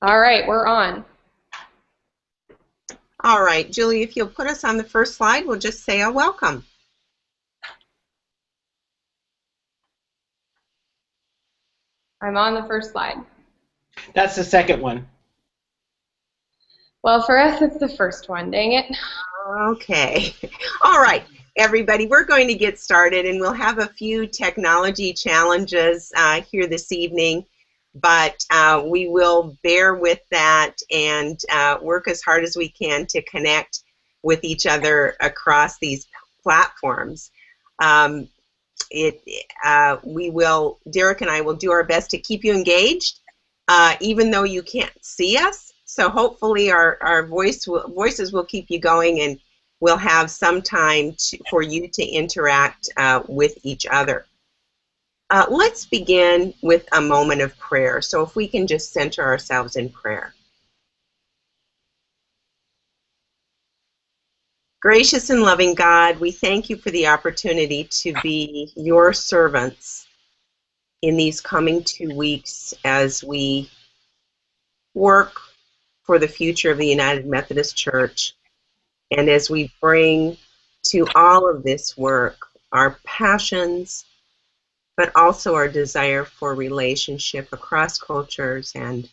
All right, we're on. All right, Julie, if you'll put us on the first slide, we'll just say a welcome. I'm on the first slide. That's the second one. Well, for us, it's the first one. Dang it. Okay. All right, everybody, we're going to get started, and we'll have a few technology challenges here this evening, but we will bear with that and work as hard as we can to connect with each other across these platforms. Derrick and I will do our best to keep you engaged, even though you can't see us. So hopefully our voices will keep you going, and we'll have some time for you to interact with each other. Let's begin with a moment of prayer. So if we can just center ourselves in prayer. Gracious and loving God, we thank you for the opportunity to be your servants in these coming 2 weeks as we work for the future of the United Methodist Church, and as we bring to all of this work our passions, but also our desire for relationship across cultures and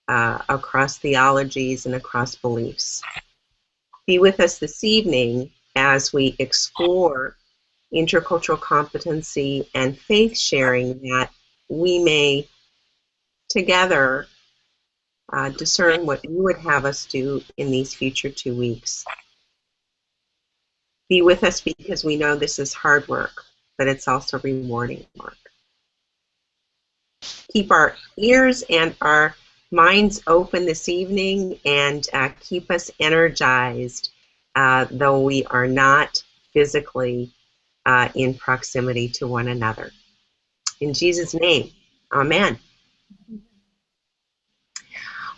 across theologies and across beliefs. Be with us this evening as we explore intercultural competency and faith sharing, that we may together discern what you would have us do in these future 2 weeks. Be with us because we know this is hard work, but it's also rewarding work. Keep our ears and our minds open this evening, and keep us energized, though we are not physically in proximity to one another. In Jesus' name, amen.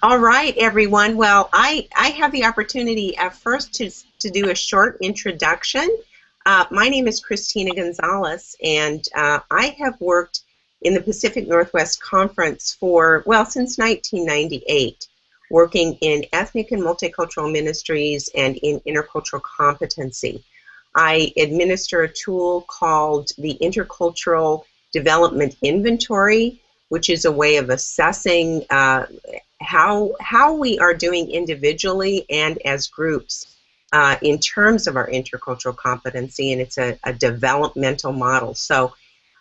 All right, everyone. Well, I have the opportunity first to do a short introduction. My name is Kristina Gonzalez, and I have worked in the Pacific Northwest Conference for, well, since 1998, working in ethnic and multicultural ministries and in intercultural competency. I administer a tool called the Intercultural Development Inventory, which is a way of assessing how we are doing individually and as groups in terms of our intercultural competency, and it's a developmental model. So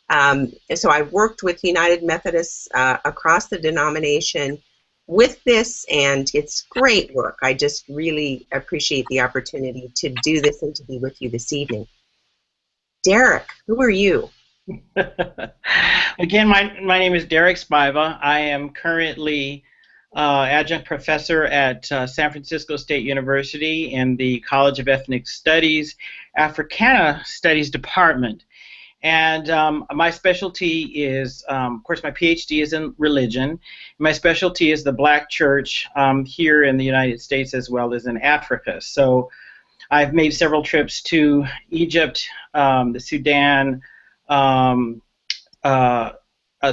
I've worked with United Methodists across the denomination with this, and it's great work. I just really appreciate the opportunity to do this and to be with you this evening. Derrick, who are you? Again, my name is Derrick Spiva. I am currently adjunct professor at San Francisco State University in the College of Ethnic Studies, Africana Studies Department. And my specialty is, of course, my PhD is in religion. My specialty is the Black church here in the United States as well as in Africa. So I've made several trips to Egypt, the Sudan,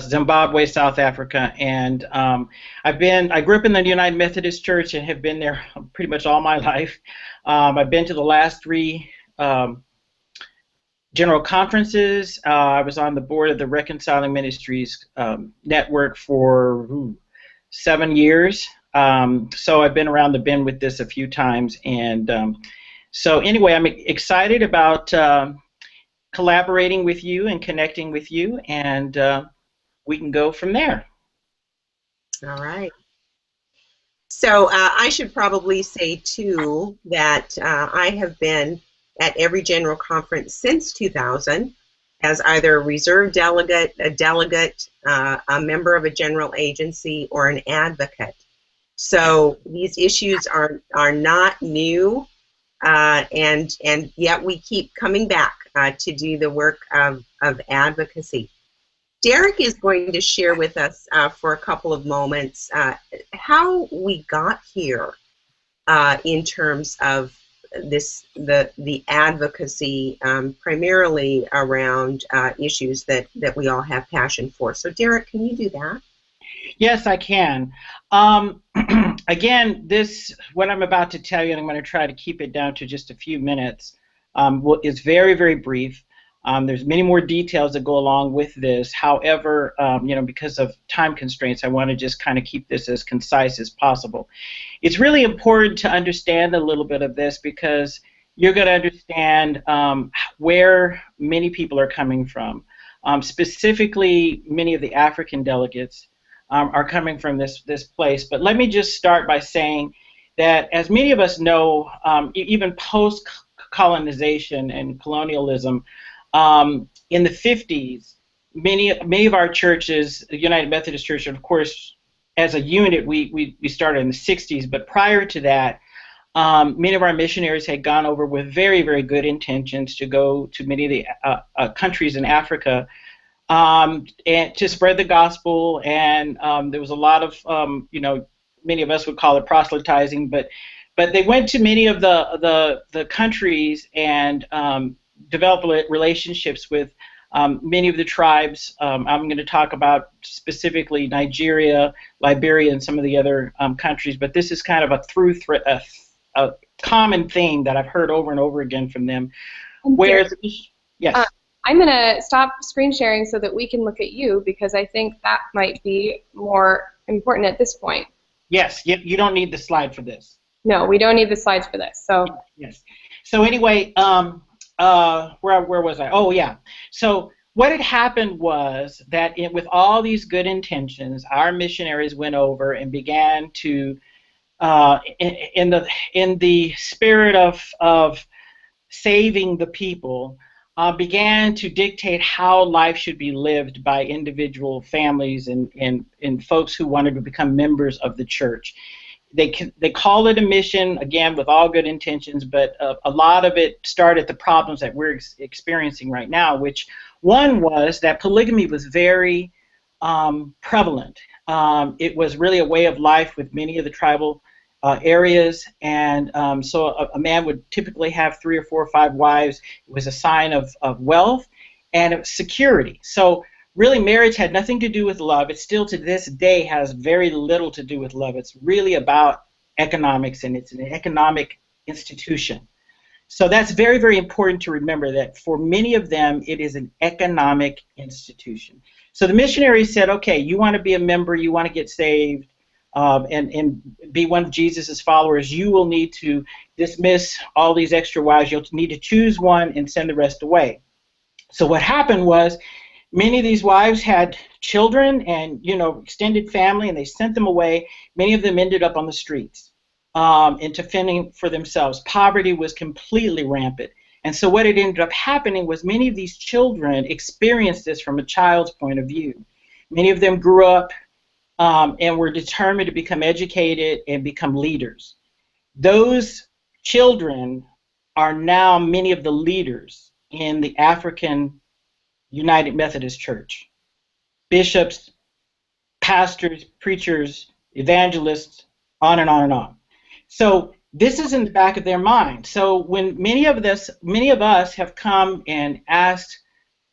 Zimbabwe, South Africa, and I grew up in the United Methodist Church and have been there pretty much all my life. I've been to the last 3 general conferences. I was on the board of the Reconciling Ministries network for 7 years. So I've been around the bend with this a few times, and so anyway, I'm excited about collaborating with you and connecting with you, and we can go from there. All right. So I should probably say, too, that I have been at every general conference since 2000 as either a reserve delegate, a member of a general agency, or an advocate. So these issues are not new, and yet we keep coming back to do the work of advocacy. Derrick is going to share with us for a couple of moments how we got here in terms of the advocacy, primarily around issues that we all have passion for. So Derrick, can you do that? Yes, I can. Again, what I'm about to tell you, and I'm going to try to keep it down to just a few minutes, is very, very brief. There's many more details that go along with this. However, because of time constraints, I want to just kind of keep this as concise as possible. It's really important to understand a little bit of this because you're going to understand where many people are coming from. Specifically, many of the African delegates are coming from this place. But let me just start by saying that, as many of us know, even post-colonization and colonialism, in the 50s, many of our churches, the United Methodist Church, of course, as a unit, we started in the 60s, but prior to that, many of our missionaries had gone over with very, very good intentions to go to many of the countries in Africa and to spread the gospel. And there was a lot of, many of us would call it proselytizing, but they went to many of the countries and developed relationships with many of the tribes. I'm going to talk about specifically Nigeria, Liberia, and some of the other countries, but this is kind of a common theme that I've heard over and over again from them. Yes. I'm going to stop screen sharing so that we can look at you, because I think that might be more important at this point. Yes, you don't need the slide for this. No, we don't need the slides for this. So yes. So anyway, where was I? Oh, yeah. So what had happened was that with all these good intentions, our missionaries went over and began to, in the spirit of saving the people, began to dictate how life should be lived by individual families and folks who wanted to become members of the church. They call it a mission, again, with all good intentions, but a lot of it started the problems that we're experiencing right now, which one was that polygamy was very prevalent. It was really a way of life with many of the tribal areas, and so a man would typically have 3 or 4 or 5 wives. It was a sign of wealth and of security. So really, marriage had nothing to do with love. It still to this day has very little to do with love. It's really about economics, and it's an economic institution. So that's very, very important to remember, that for many of them, it is an economic institution. So the missionaries said, okay, you want to be a member, you want to get saved, and be one of Jesus's followers, you will need to dismiss all these extra wives. You'll need to choose one and send the rest away. So what happened was, many of these wives had children and, extended family, and they sent them away. Many of them ended up on the streets into fending for themselves. Poverty was completely rampant. And so what had ended up happening was many of these children experienced this from a child's point of view. Many of them grew up and were determined to become educated and become leaders. Those children are now many of the leaders in the African United Methodist Church. Bishops, pastors, preachers, evangelists, on and on and on. So this is in the back of their mind. So when many of us have come and asked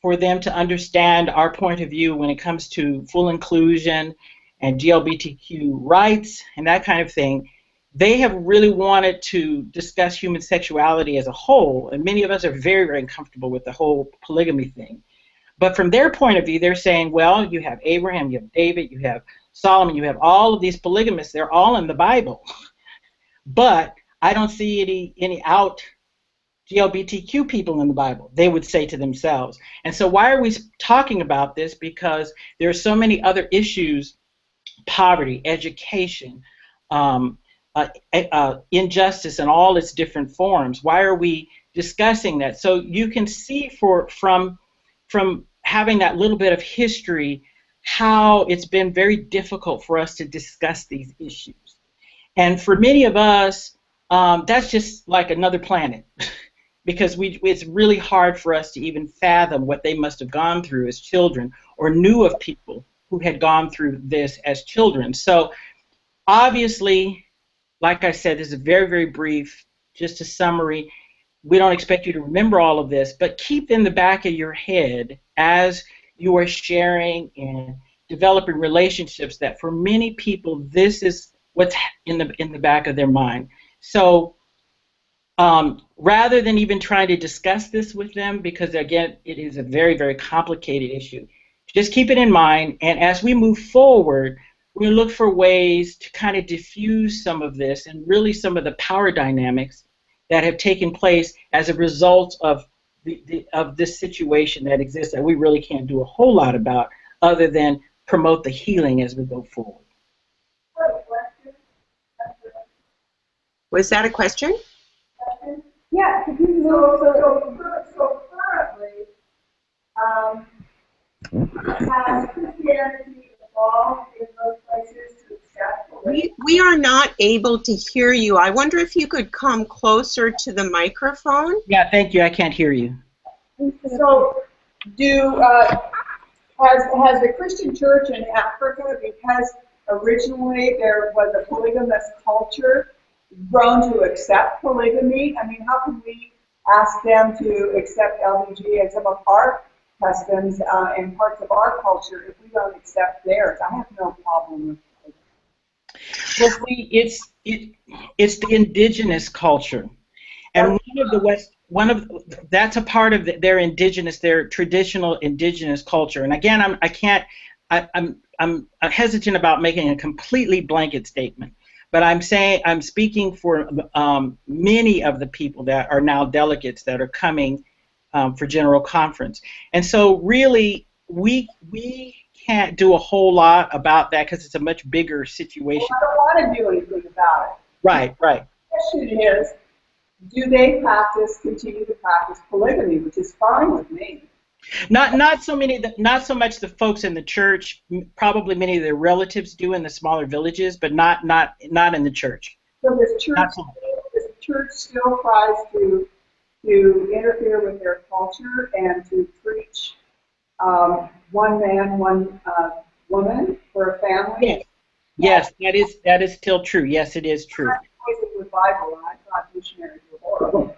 for them to understand our point of view when it comes to full inclusion and LGBTQ rights and that kind of thing, they have really wanted to discuss human sexuality as a whole, and many of us are very, very uncomfortable with the whole polygamy thing. But from their point of view, they're saying, well, you have Abraham, you have David, you have Solomon, you have all of these polygamists. They're all in the Bible. But I don't see any out LGBTQ people in the Bible, they would say to themselves. And so why are we talking about this? Because there are so many other issues: poverty, education, injustice in all its different forms. Why are we discussing that? So you can see from having that little bit of history how it's been very difficult for us to discuss these issues. And for many of us, that's just like another planet because it's really hard for us to even fathom what they must have gone through as children or knew of people who had gone through this as children. So obviously, like I said, this is very, very brief, just a summary. We don't expect you to remember all of this, but keep in the back of your head as you are sharing and developing relationships that for many people this is what's in the back of their mind. So rather than even trying to discuss this with them, because again it is a very, very complicated issue, just keep it in mind, and as we move forward we're going to look for ways to kind of diffuse some of this and really some of the power dynamics that have taken place as a result of this situation that exists that we really can't do a whole lot about other than promote the healing as we go forward. Was that a question? Yeah, could you so currently, has Christianity evolved in those places to accept? We are not able to hear you. I wonder if you could come closer to the microphone. Yeah, thank you. I can't hear you. So, has the Christian church in Africa, because originally there was a polygamous culture, grown to accept polygamy? I mean, how can we ask them to accept LBG and some of our customs and parts of our culture if we don't accept theirs? I have no problem with it. Well, see, it's the indigenous culture, and that's a part of their traditional indigenous culture. And again, I'm hesitant about making a completely blanket statement, but I'm speaking for many of the people that are now delegates that are coming for General Conference, and so really we can't do a whole lot about that because it's a much bigger situation. Well, I don't want to do anything about it. Right. The question is, do they continue to practice polygamy, which is fine with me. Not so much the folks in the church. Probably many of their relatives do in the smaller villages, but not in the church. So this church still tries to interfere with their culture and to preach one man, one woman for a family. Yes, that is still true. Yes, it is true. With Bible, and I thought missionaries were horrible.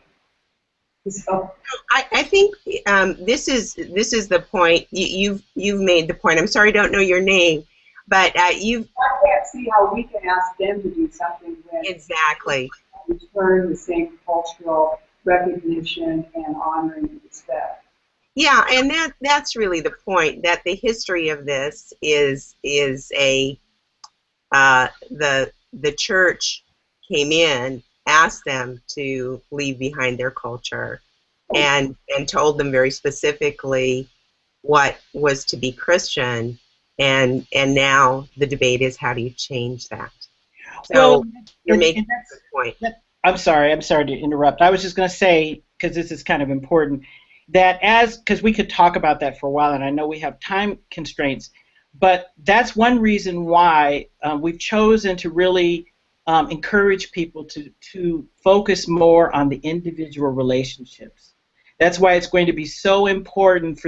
So I think this is the point. You've made the point. I'm sorry, I don't know your name, but I can't see how we can ask them to do something when exactly return the same cultural recognition and honoring and respect. Yeah, and that's really the point. That the history of this is the church came in, asked them to leave behind their culture, and told them very specifically what was to be Christian, and now the debate is how do you change that? So you're making a good point. I'm sorry to interrupt. I was just going to say, because this is kind of important, that because we could talk about that for a while, and I know we have time constraints, but that's one reason why we've chosen to really encourage people to focus more on the individual relationships. That's why it's going to be so important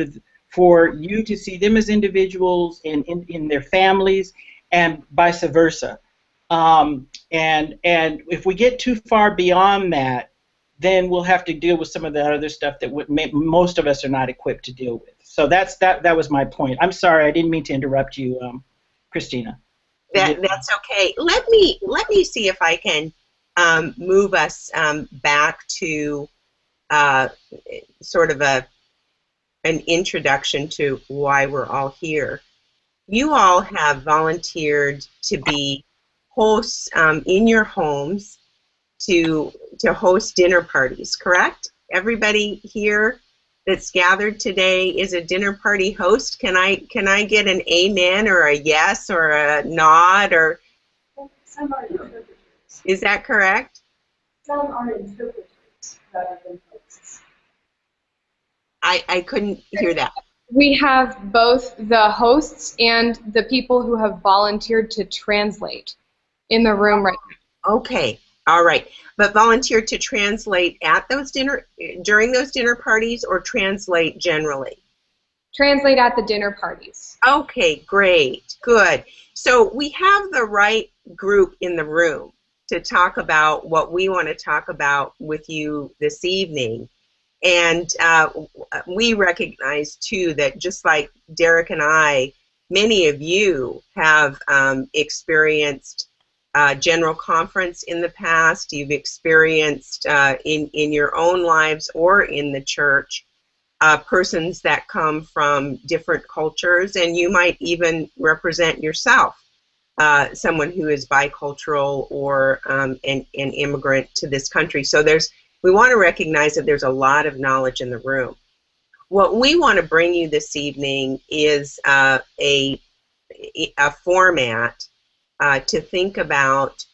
for you to see them as individuals in their families and vice versa. And if we get too far beyond that, then we'll have to deal with some of the other stuff that most of us are not equipped to deal with. So that was my point. I'm sorry, I didn't mean to interrupt you, Kristina. That's okay. Let me see if I can move us back to sort of an introduction to why we're all here. You all have volunteered to be hosts in your homes to host dinner parties, correct? Everybody here that's gathered today is a dinner party host. Can I get an amen or a yes or a nod or? Some are interpreters. Is that correct? Some are interpreters rather than hosts. I couldn't hear that. We have both the hosts and the people who have volunteered to translate in the room right now. Okay, all right. But volunteer to translate during those dinner parties, or translate generally? Translate at the dinner parties. Okay, great, good. So we have the right group in the room to talk about what we want to talk about with you this evening. And we recognize, too, that just like Derrick and I many of you have experienced general conference in the past. You've experienced in your own lives or in the church persons that come from different cultures, and you might even represent yourself, someone who is bicultural or an immigrant to this country. So we want to recognize that there's a lot of knowledge in the room. What we want to bring you this evening is a format to think about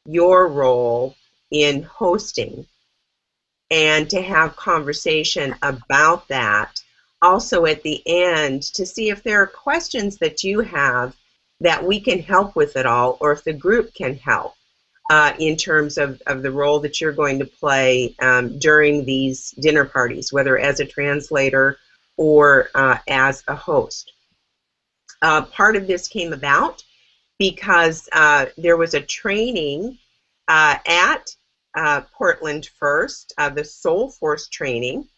your role in hosting and to have conversation about that. Also at the end, to see if there are questions that you have that we can help with at all, or if the group can help in terms of the role that you're going to play during these dinner parties, whether as a translator or as a host. Part of this came about because there was a training at Portland First, the Soul Force training,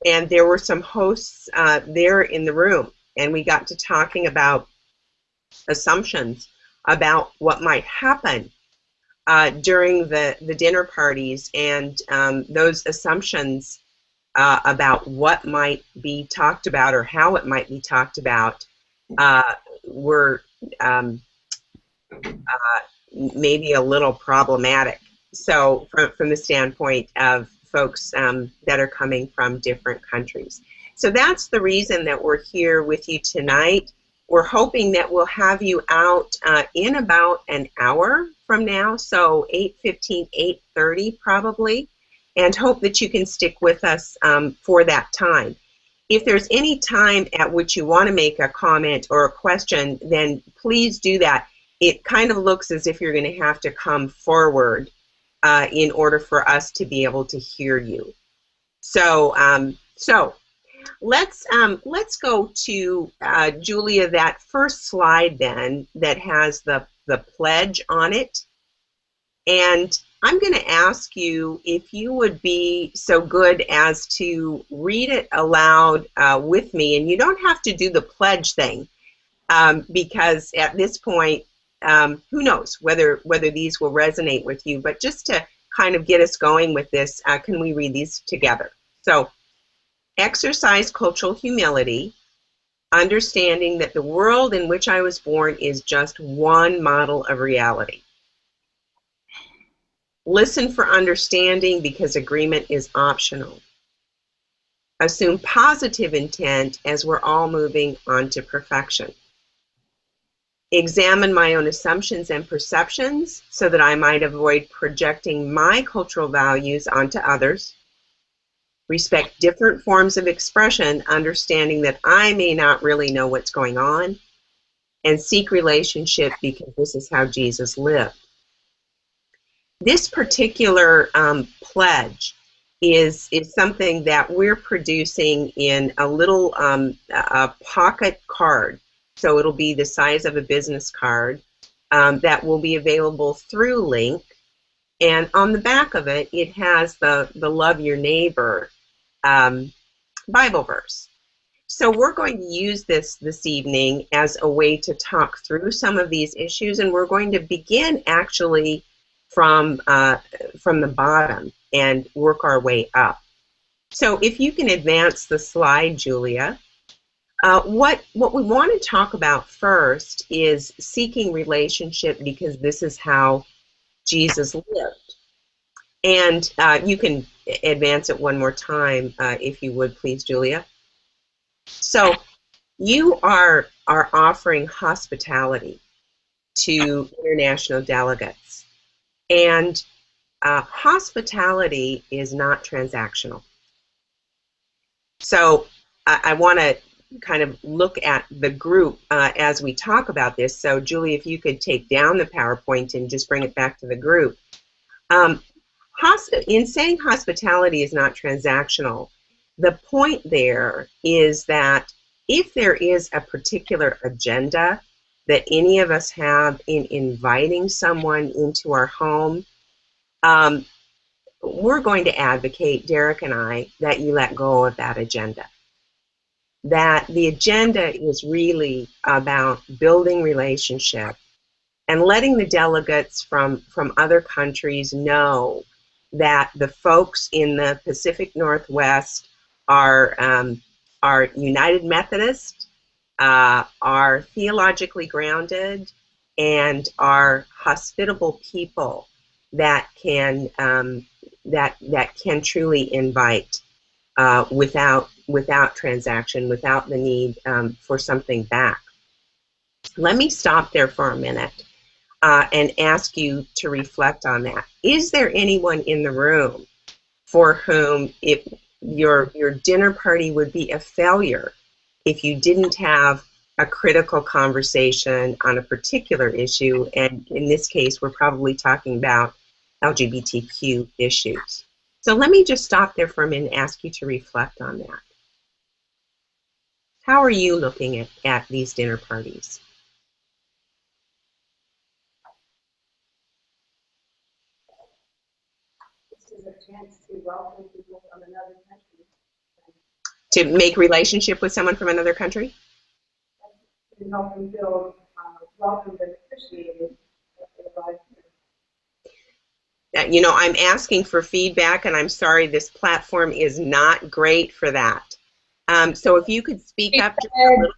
and there were some hosts there in the room, and we got to talking about assumptions about what might happen during the dinner parties, and those assumptions about what might be talked about or how it might be talked about were maybe a little problematic. So from the standpoint of folks that are coming from different countries. So that's the reason that we're here with you tonight. We're hoping that we'll have you out in about an hour from now, so 8:15, 8:30 probably, and hope that you can stick with us for that time. If there's any time at which you want to make a comment or a question, then please do that. It kind of looks as if you're going to have to come forward in order for us to be able to hear you. So, let's go to Julia, that first slide then that has the pledge on it, and I'm going to ask you if you would be so good as to read it aloud with me, and you don't have to do the pledge thing because at this point, who knows whether these will resonate with you, but just to kind of get us going with this, can we read these together? So, exercise cultural humility, understanding that the world in which I was born is just one model of reality. Listen for understanding because agreement is optional. Assume positive intent as we're all moving on to perfection. Examine my own assumptions and perceptions so that I might avoid projecting my cultural values onto others. Respect different forms of expression, understanding that I may not really know what's going on. And seek relationship because this is how Jesus lived. This particular pledge is something that we're producing in a little a pocket card. So it'll be the size of a business card that will be available through LYNC. And on the back of it, it has the Love Your Neighbor Bible verse. So we're going to use this evening as a way to talk through some of these issues, and we're going to begin actually from the bottom and work our way up. So if you can advance the slide, Julia. What we want to talk about first is seeking relationship because this is how Jesus lived. And you can advance it one more time if you would, please, Julia. So you are offering hospitality to international delegates. And hospitality is not transactional. So I want to kind of look at the group as we talk about this. So Julie, if you could take down the PowerPoint and just bring it back to the group. In saying hospitality is not transactional, the point there is that if there is a particular agenda that any of us have in inviting someone into our home, we're going to advocate, Derrick and I, that you let go of that agenda. that the agenda is really about building relationship and letting the delegates from other countries know that the folks in the Pacific Northwest are United Methodist, are theologically grounded, and are hospitable people that can truly invite without transaction, without the need for something back. Let me stop there for a minute and ask you to reflect on that. Is there anyone in the room for whom your dinner party would be a failure if you didn't have a critical conversation on a particular issue? And in this case, we're probably talking about LGBTQ issues. So let me just stop there for a minute and ask you to reflect on that. How are you looking at these dinner parties? This is a chance to welcome people from another country. To make relationship with someone from another country? To help them feel welcomed and appreciated. You know, I'm asking for feedback, and I'm sorry, this platform is not great for that. So if you could speak up just a little bit.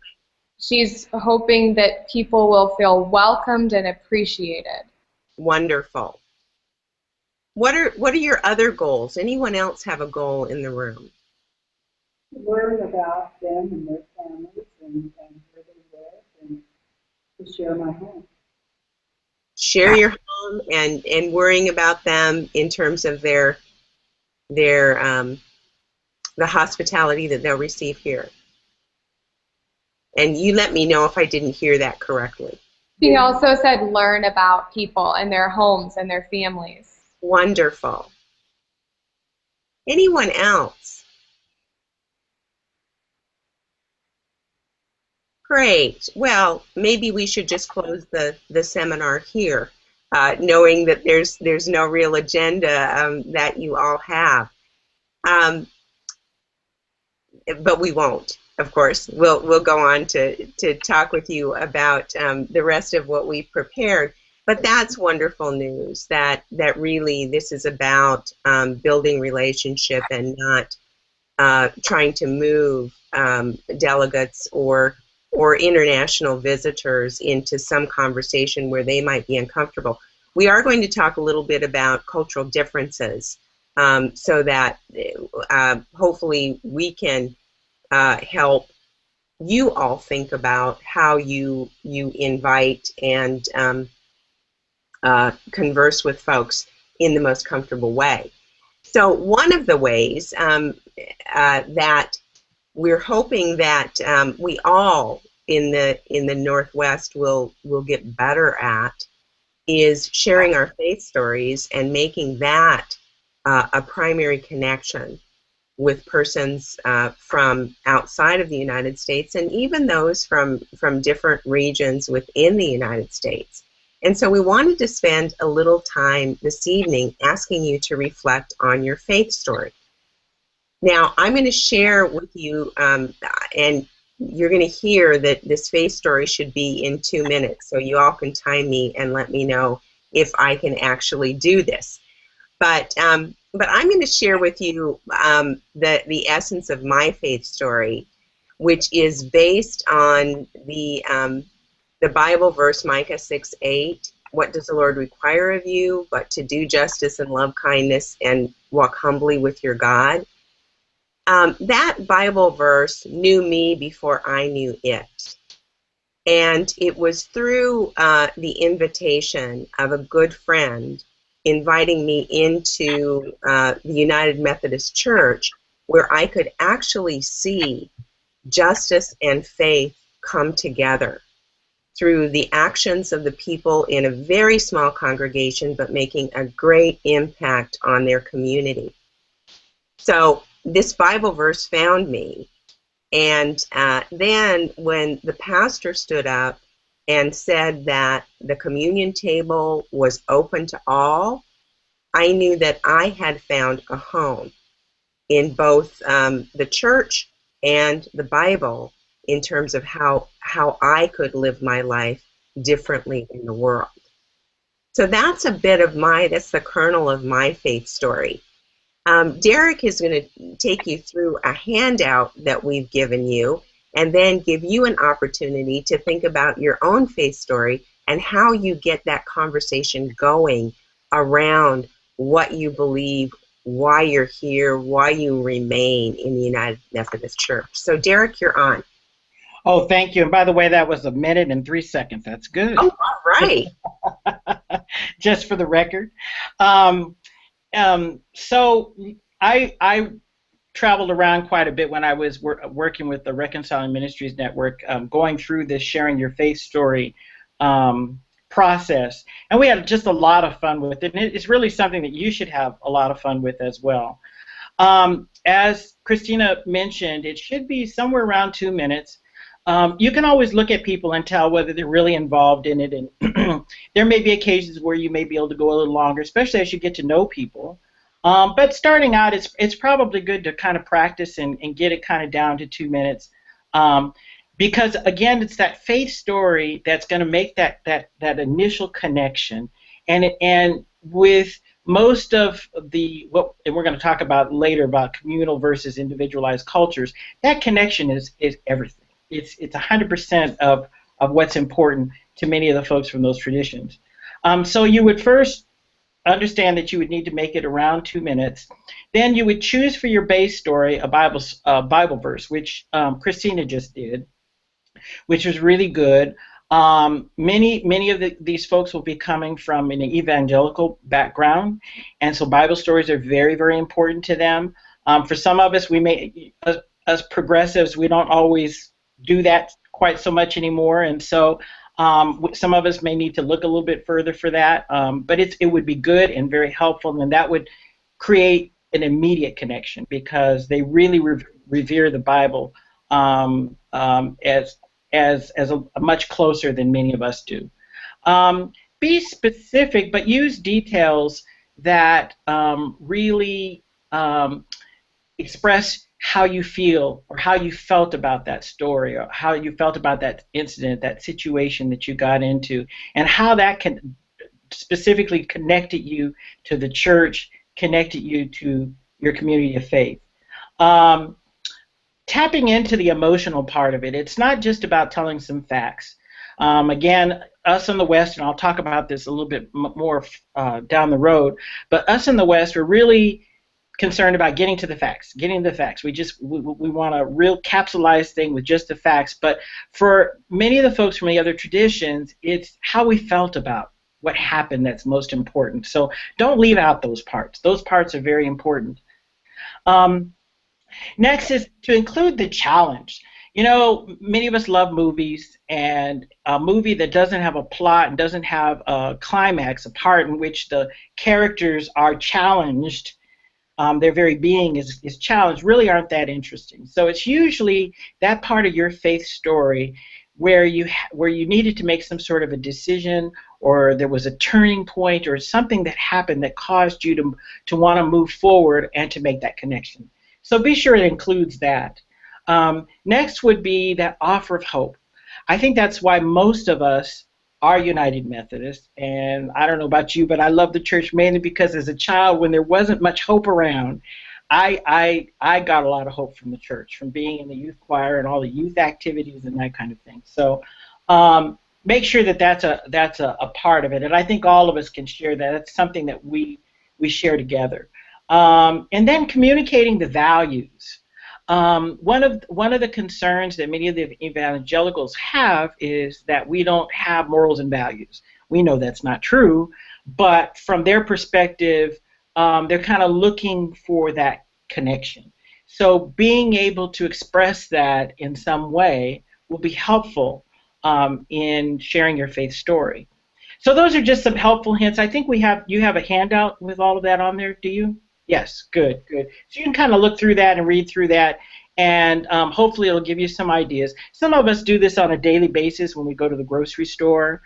She's hoping that people will feel welcomed and appreciated. Wonderful. What are your other goals? Anyone else have a goal in the room? Learn about them and their families and where they live, and to share my home. Share your home and worrying about them in terms of the hospitality that they'll receive here. And you let me know if I didn't hear that correctly. She also said learn about people and their homes and their families. Wonderful. Anyone else? Great. Well, maybe we should just close the seminar here, knowing that there's no real agenda that you all have. But we won't, of course. We'll go on to talk with you about the rest of what we prepared. But that's wonderful news, that really this is about building relationship and not trying to move delegates or international visitors into some conversation where they might be uncomfortable. We are going to talk a little bit about cultural differences so that hopefully we can help you all think about how you invite and converse with folks in the most comfortable way. So one of the ways that we're hoping that we all in the Northwest will get better at is sharing our faith stories and making that a primary connection with persons from outside of the United States and even those from different regions within the United States. And so we wanted to spend a little time this evening asking you to reflect on your faith story. Now, I'm going to share with you, and you're going to hear that this faith story should be in 2 minutes, so you all can time me and let me know if I can actually do this. But I'm going to share with you the essence of my faith story, which is based on the Bible verse Micah 6:8. What does the Lord require of you but to do justice and love kindness and walk humbly with your God? That Bible verse knew me before I knew it. And it was through the invitation of a good friend inviting me into the United Methodist Church, where I could actually see justice and faith come together through the actions of the people in a very small congregation, but making a great impact on their community. So this Bible verse found me, and then when the pastor stood up and said that the communion table was open to all, I knew that I had found a home in both the church and the Bible in terms of how I could live my life differently in the world. So that's a bit of that's the kernel of my faith story. Derrick is going to take you through a handout that we've given you and then give you an opportunity to think about your own faith story and how you get that conversation going around what you believe, why you're here, why you remain in the United Methodist Church. So Derrick, you're on. Oh, thank you. And by the way, that was 1 minute and 3 seconds. That's good. Oh, all right. Just for the record. So I traveled around quite a bit when I was working with the Reconciling Ministries Network, going through this Sharing Your Faith Story process. And we had just a lot of fun with it. And it's really something that you should have a lot of fun with as well. As Kristina mentioned, it should be somewhere around 2 minutes. You can always look at people and tell whether they're really involved in it, and there may be occasions where you may be able to go a little longer, especially as you get to know people. But starting out, it's probably good to kind of practice and get it kind of down to 2 minutes, because again, it's that faith story that's going to make that initial connection, and with most of and we're going to talk about later about communal versus individualized cultures, that connection is everything. It's 100% of what's important to many of the folks from those traditions. So you would first understand that you would need to make it around 2 minutes. Then you would choose for your base story a Bible verse, which Kristina just did, which was really good. Many of these folks will be coming from an evangelical background, and so Bible stories are very, very important to them. For some of us, as progressives, we don't always do that quite so much anymore, and so some of us may need to look a little bit further for that, but it would be good and very helpful, and that would create an immediate connection because they really revere the Bible as much closer than many of us do. Be specific, but use details that really express how you feel or how you felt about that story or how you felt about that incident, that situation that you got into, and how that can specifically connected you to the church, connected you to your community of faith. Tapping into the emotional part of it, it's not just about telling some facts. Again, us in the West, and I'll talk about this a little bit more down the road, but us in the West, we're really concerned about getting to the facts, we want a real capsulized thing with just the facts, but for many of the folks from the other traditions, it's how we felt about what happened that's most important. So don't leave out those parts. Those parts are very important. Next is to include the challenge. You know, many of us love movies, and a movie that doesn't have a plot and doesn't have a climax, a part in which the characters are challenged, their very being is challenged, really aren't that interesting. So it's usually that part of your faith story where you needed to make some sort of a decision, or there was a turning point or something that happened that caused you to want to move forward and to make that connection. So be sure it includes that. Next would be that offer of hope. I think that's why most of us are United Methodists, and I don't know about you, but I love the church mainly because as a child, when there wasn't much hope around, I got a lot of hope from the church, from being in the youth choir and all the youth activities and that kind of thing. So make sure that that's a part of it, and I think all of us can share that. It's something that we share together. And then communicating the values. One of the concerns that many of the evangelicals have is that we don't have morals and values. We know that's not true, but from their perspective, they're kind of looking for that connection. So being able to express that in some way will be helpful in sharing your faith story. So those are just some helpful hints. I think you have a handout with all of that on there, do you? Yes, good. So you can kind of look through that and read through that, and hopefully it'll give you some ideas. Some of us do this on a daily basis when we go to the grocery store.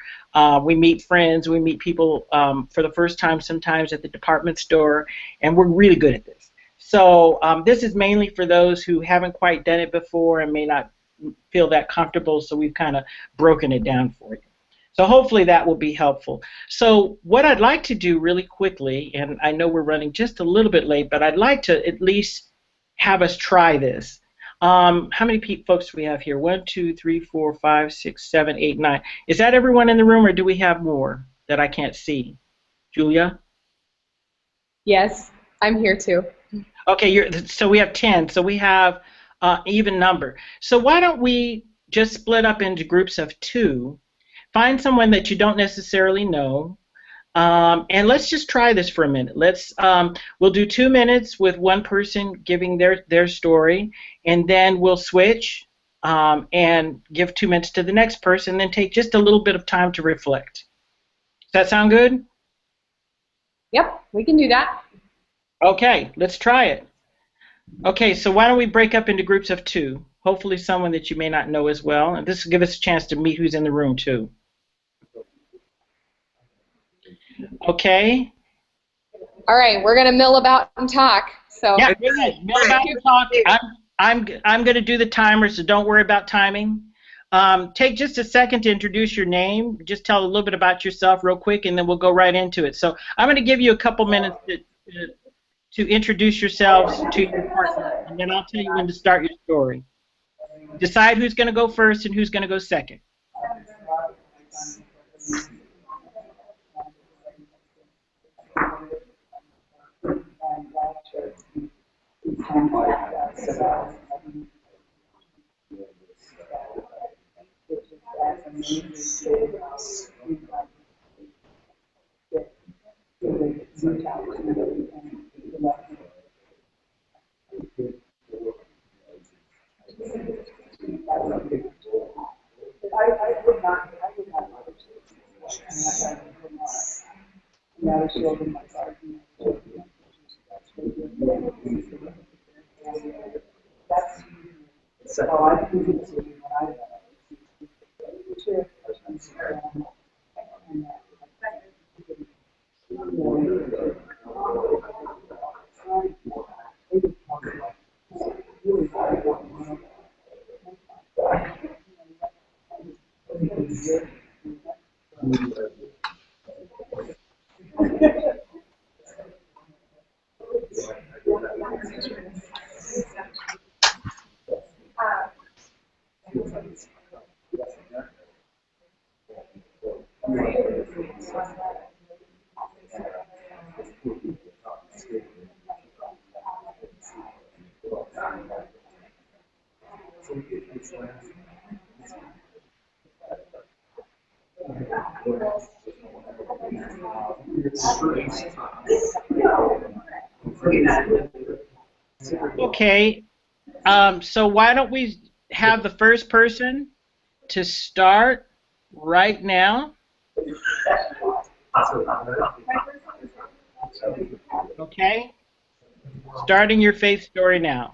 We meet friends, we meet people for the first time sometimes at the department store, and we're really good at this. So this is mainly for those who haven't quite done it before and may not feel that comfortable, so we've kind of broken it down for you. So hopefully that will be helpful. So what I'd like to do really quickly, and I know we're running just a little bit late, but I'd like to at least have us try this. How many folks do we have here? 1, 2, 3, 4, 5, 6, 7, 8, 9. Is that everyone in the room, or do we have more that I can't see? Julia? Yes, I'm here too. Okay, so we have 10. So we have even number. So why don't we just split up into groups of 2? Find someone that you don't necessarily know, and let's just try this for a minute. We'll do 2 minutes with one person giving their story, and then we'll switch and give 2 minutes to the next person, then take just a little bit of time to reflect. Does that sound good? Yep, we can do that. Okay, let's try it. Okay, so why don't we break up into groups of 2? Hopefully someone that you may not know as well, and this will give us a chance to meet who's in the room too. Okay. All right, we're gonna mill about and talk. So Yeah, mill about and talk. I'm going to do the timer, so don't worry about timing. Take just a second to introduce your name. Just tell a little bit about yourself real quick, and then we'll go right into it. So I'm going to give you a couple minutes to introduce yourselves to your partner, and then I'll tell you when to start your story. Decide who's going to go first and who's going to go second. Okay, so why don't we have the first person to start right now? Okay, starting your faith story now.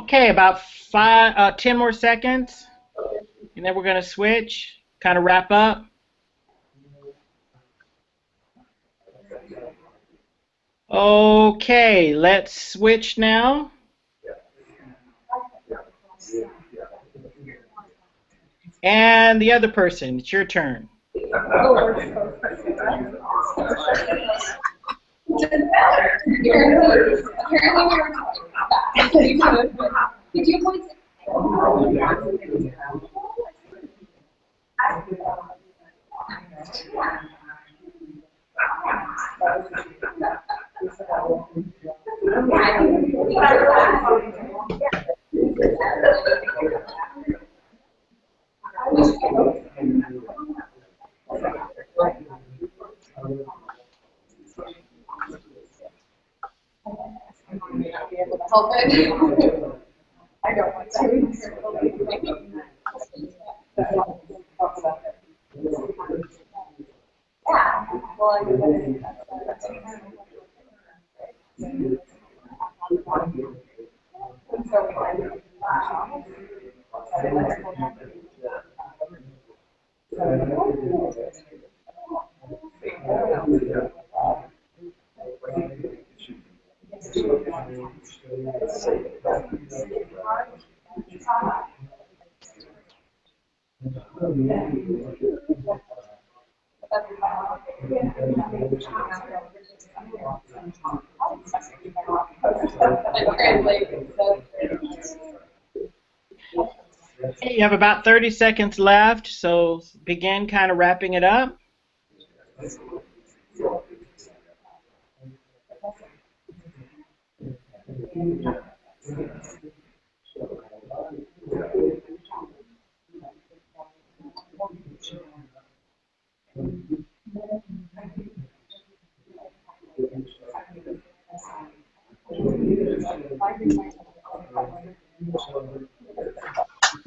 Okay, about 10 more seconds, and then we're going to switch, kind of wrap up. Okay, let's switch now. And the other person, it's your turn. Help it. I don't want to. Yeah. Okay, you have about 30 seconds left, so begin kind of wrapping it up.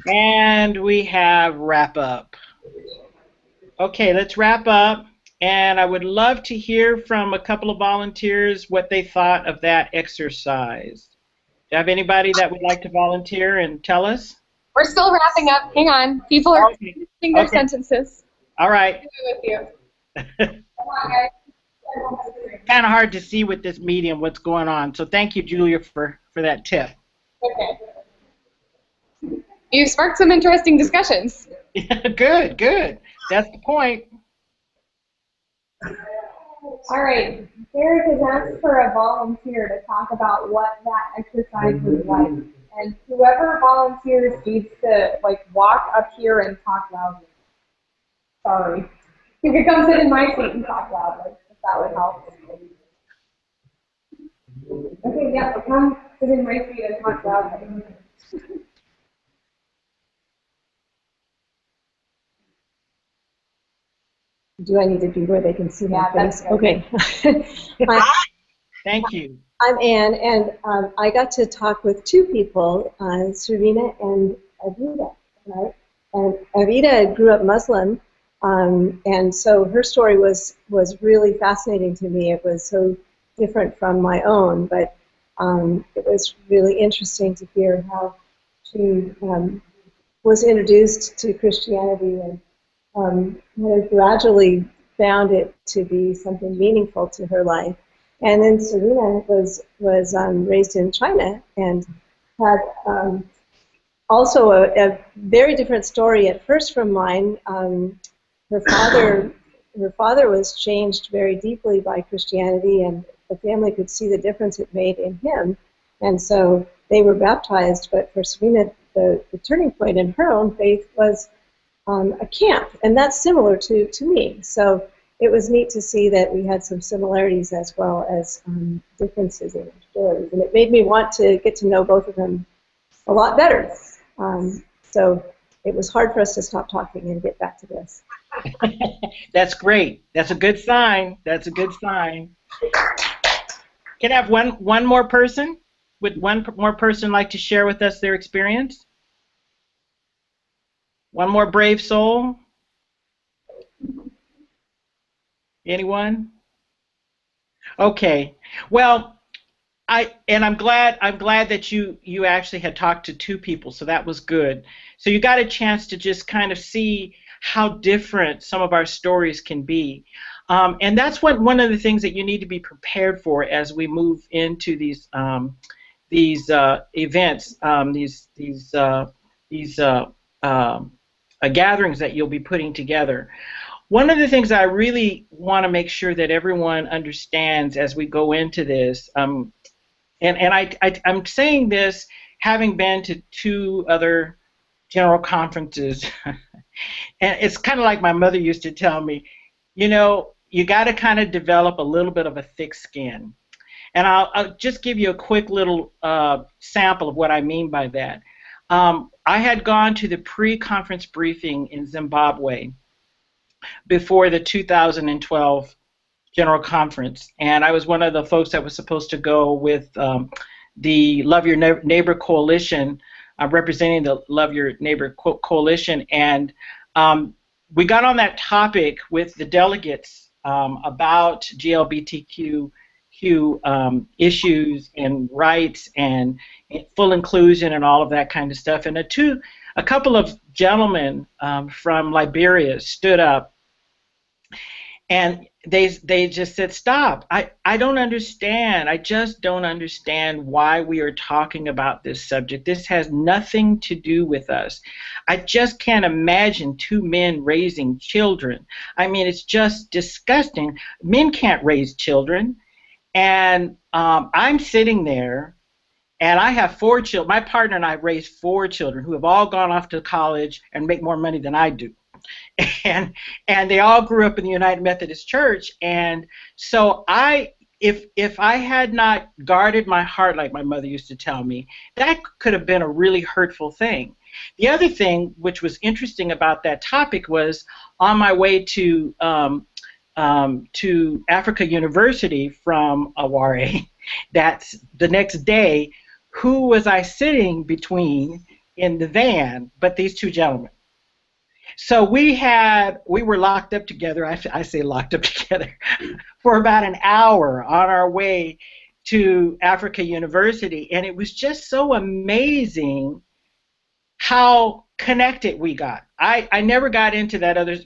And we have wrap up. Okay, let's wrap up. And I would love to hear from a couple of volunteers what they thought of that exercise. Do you have anybody that would like to volunteer and tell us? We're still wrapping up. Hang on. People are Okay. finishing their sentences. All right. With you. Kind of hard to see with this medium what's going on. So thank you, Julia, for that tip. Okay. You sparked some interesting discussions. Good, good. That's the point. All right. Derrick has asked for a volunteer to talk about what that exercise was like. And whoever volunteers needs to, walk up here and talk loudly. Sorry. You could come sit in my seat and talk loudly, if that would help. Okay, yeah, come sit in my seat and talk loudly. Do I need to be where they can see my face? Okay. Thank you. I'm Anne, and I got to talk with two people, Serena and Avita, right? And Avita grew up Muslim, and so her story was really fascinating to me. It was so different from my own, but it was really interesting to hear how she was introduced to Christianity and kind of gradually found it to be something meaningful to her life. And then Serena was raised in China and had also a very different story at first from mine. Her father was changed very deeply by Christianity, and the family could see the difference it made in him. And so they were baptized, but for Serena, the turning point in her own faith was a camp, and that's similar to me. So it was neat to see that we had some similarities as well as differences in our stories, and it made me want to get to know both of them a lot better. So it was hard for us to stop talking and get back to this. That's great. That's a good sign. That's a good sign. Can I have one more person? Would one more person like to share with us their experience? One more brave soul? Anyone? Okay. Well, I'm glad that you actually had talked to two people, so that was good. So you got a chance to just kind of see how different some of our stories can be, and that's one of the things that you need to be prepared for as we move into these events, these gatherings that you'll be putting together. One of the things I really want to make sure that everyone understands as we go into this. I'm saying this having been to two other general conferences, and it's kind of like my mother used to tell me, you got to kind of develop a little bit of a thick skin. And I'll just give you a quick little sample of what I mean by that. I had gone to the pre-conference briefing in Zimbabwe before the 2012 General Conference, and I was one of the folks that was supposed to go with the Love Your Neighbor Coalition, representing the Love Your Neighbor Coalition, and we got on that topic with the delegates about GLBTQ issues and rights and full inclusion and all of that kind of stuff. And a couple of gentlemen from Liberia stood up, and they just said, "Stop! I don't understand. I just don't understand why we are talking about this subject. This has nothing to do with us. I just can't imagine two men raising children. I mean, it's just disgusting. Men can't raise children." And I'm sitting there, and I have 4 children. My partner and I raised 4 children who have all gone off to college and make more money than I do. And they all grew up in the United Methodist Church. And so if I had not guarded my heart, like my mother used to tell me, that could have been a really hurtful thing. The other thing which was interesting about that topic was on my way to Africa University from Aware, that's the next day, who was I sitting between in the van but these 2 gentlemen? So we were locked up together, I say locked up together, for about an hour on our way to Africa University, and it was just so amazing how connected we got. I never got into that other,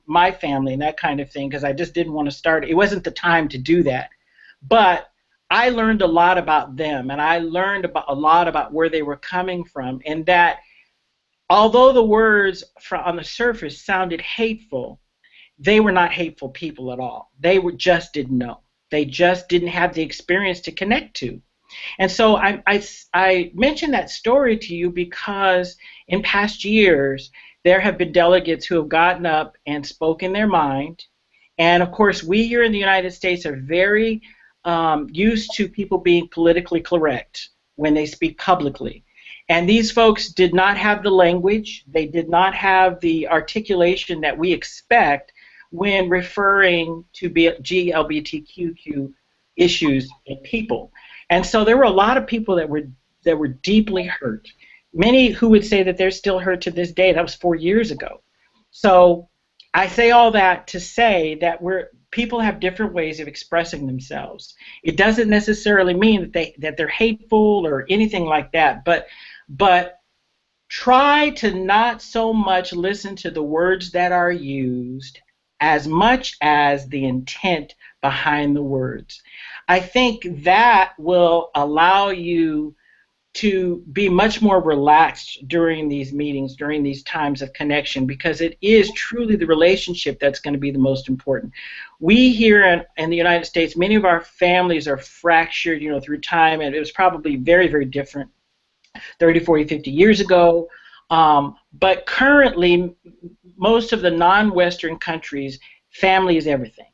my family and that kind of thing, because I just didn't want to start. It wasn't the time to do that. But I learned a lot about them, and I learned a lot about where they were coming from, and that although the words on the surface sounded hateful, they were not hateful people at all. They just didn't know. They just didn't have the experience to connect to. And so I mention that story to you because in past years there have been delegates who have gotten up and spoken their mind. And of course we here in the United States are very used to people being politically correct when they speak publicly. And these folks did not have the language, they did not have the articulation that we expect when referring to GLBTQ issues and people. And so there were a lot of people that were deeply hurt. Many who would say that they're still hurt to this day. That was 4 years ago. So I say all that to say that people have different ways of expressing themselves. It doesn't necessarily mean that they're hateful or anything like that, but try to not so much listen to the words that are used as much as the intent behind the words. I think that will allow you to be much more relaxed during these meetings, during these times of connection, because it is truly the relationship that's going to be the most important. We here in the United States, many of our families are fractured, through time, and it was probably very, very different 30, 40, 50 years ago. But currently, most of the non-Western countries, family is everything.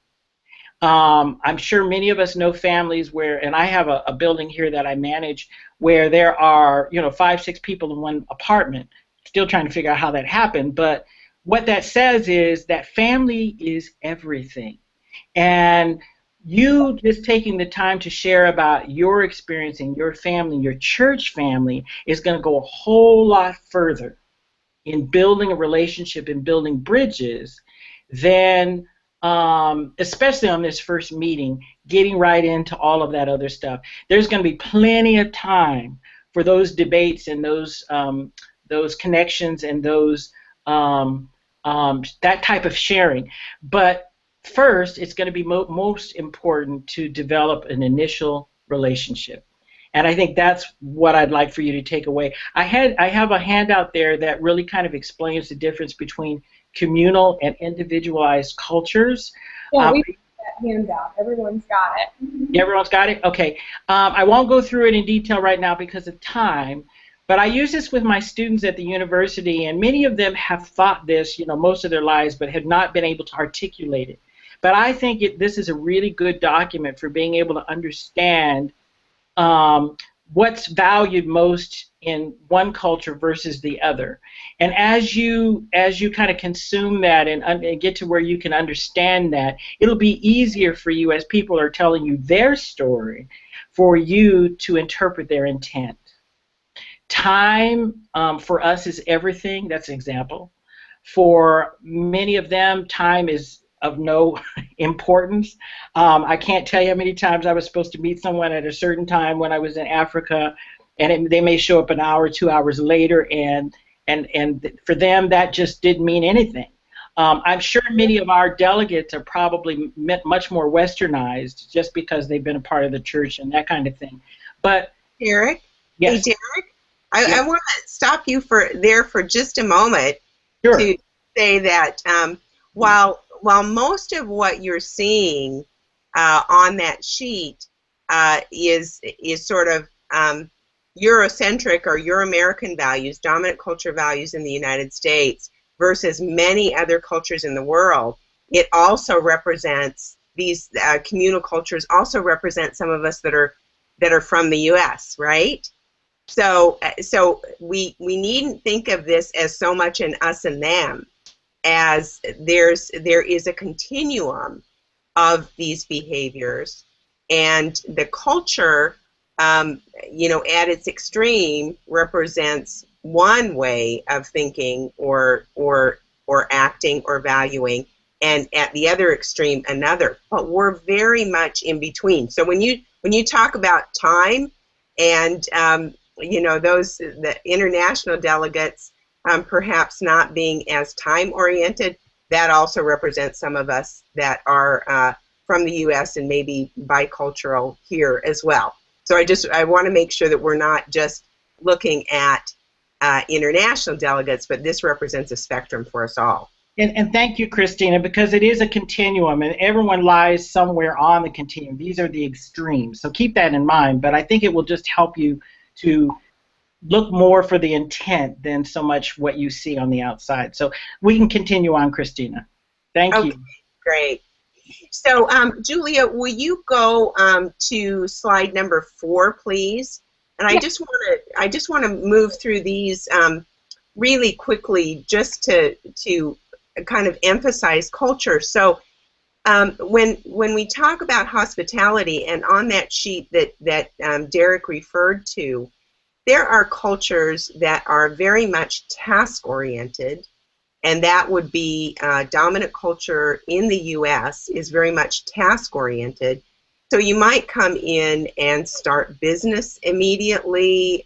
I'm sure many of us know families where, and I have a building here that I manage where there are, 5, 6 people in one apartment. Still trying to figure out how that happened, but what that says is that family is everything. And you just taking the time to share about your experience in your family, your church family, is going to go a whole lot further in building a relationship and building bridges than especially on this first meeting, getting right into all of that other stuff. There's going to be plenty of time for those debates and those connections and those that type of sharing. But first, it's going to be most important to develop an initial relationship. And I think that's what I'd like for you to take away. I have a handout there that really kind of explains the difference between communal and individualized cultures. Yeah, we have that handout. Everyone's got it. Everyone's got it? Okay. I won't go through it in detail right now because of time, but I use this with my students at the university, and many of them have thought this, most of their lives, but have not been able to articulate it. But I think this is a really good document for being able to understand what's valued most in one culture versus the other. And as you kind of consume that and get to where you can understand that, it'll be easier for you as people are telling you their story for you to interpret their intent. Time for us is everything. That's an example. For many of them, time is of no importance. I can't tell you how many times I was supposed to meet someone at a certain time when I was in Africa, and they may show up an hour, 2 hours later, and for them that just didn't mean anything. I'm sure many of our delegates are probably much more westernized just because they've been a part of the church and that kind of thing. But Derrick, yes. Hey Derrick, I want to stop you for just a moment. Sure. To say that while most of what you're seeing on that sheet is sort of Eurocentric or Euro-American values, dominant culture values in the United States versus many other cultures in the world, it also represents these communal cultures. Also represent some of us that are from the U.S. Right? So we needn't think of this as so much an us and them, as there is a continuum of these behaviors, and the culture, at its extreme, represents one way of thinking or acting or valuing, and at the other extreme another. But we're very much in between. So when you talk about time, and the international delegates perhaps not being as time-oriented, that also represents some of us that are from the U.S. and maybe bicultural here as well. So I want to make sure that we're not just looking at international delegates, but this represents a spectrum for us all. And thank you, Kristina, because it is a continuum, and everyone lies somewhere on the continuum. These are the extremes, so keep that in mind. But I think it will just help you to look more for the intent than so much what you see on the outside. So we can continue on, Kristina. Thank you. Great. So, Julia, will you go to slide number 4, please? And I just want to move through these really quickly, just to kind of emphasize culture. So, when we talk about hospitality, and on that sheet that Derrick referred to, there are cultures that are very much task-oriented, and that would be dominant culture in the U.S. is very much task-oriented. So you might come in and start business immediately,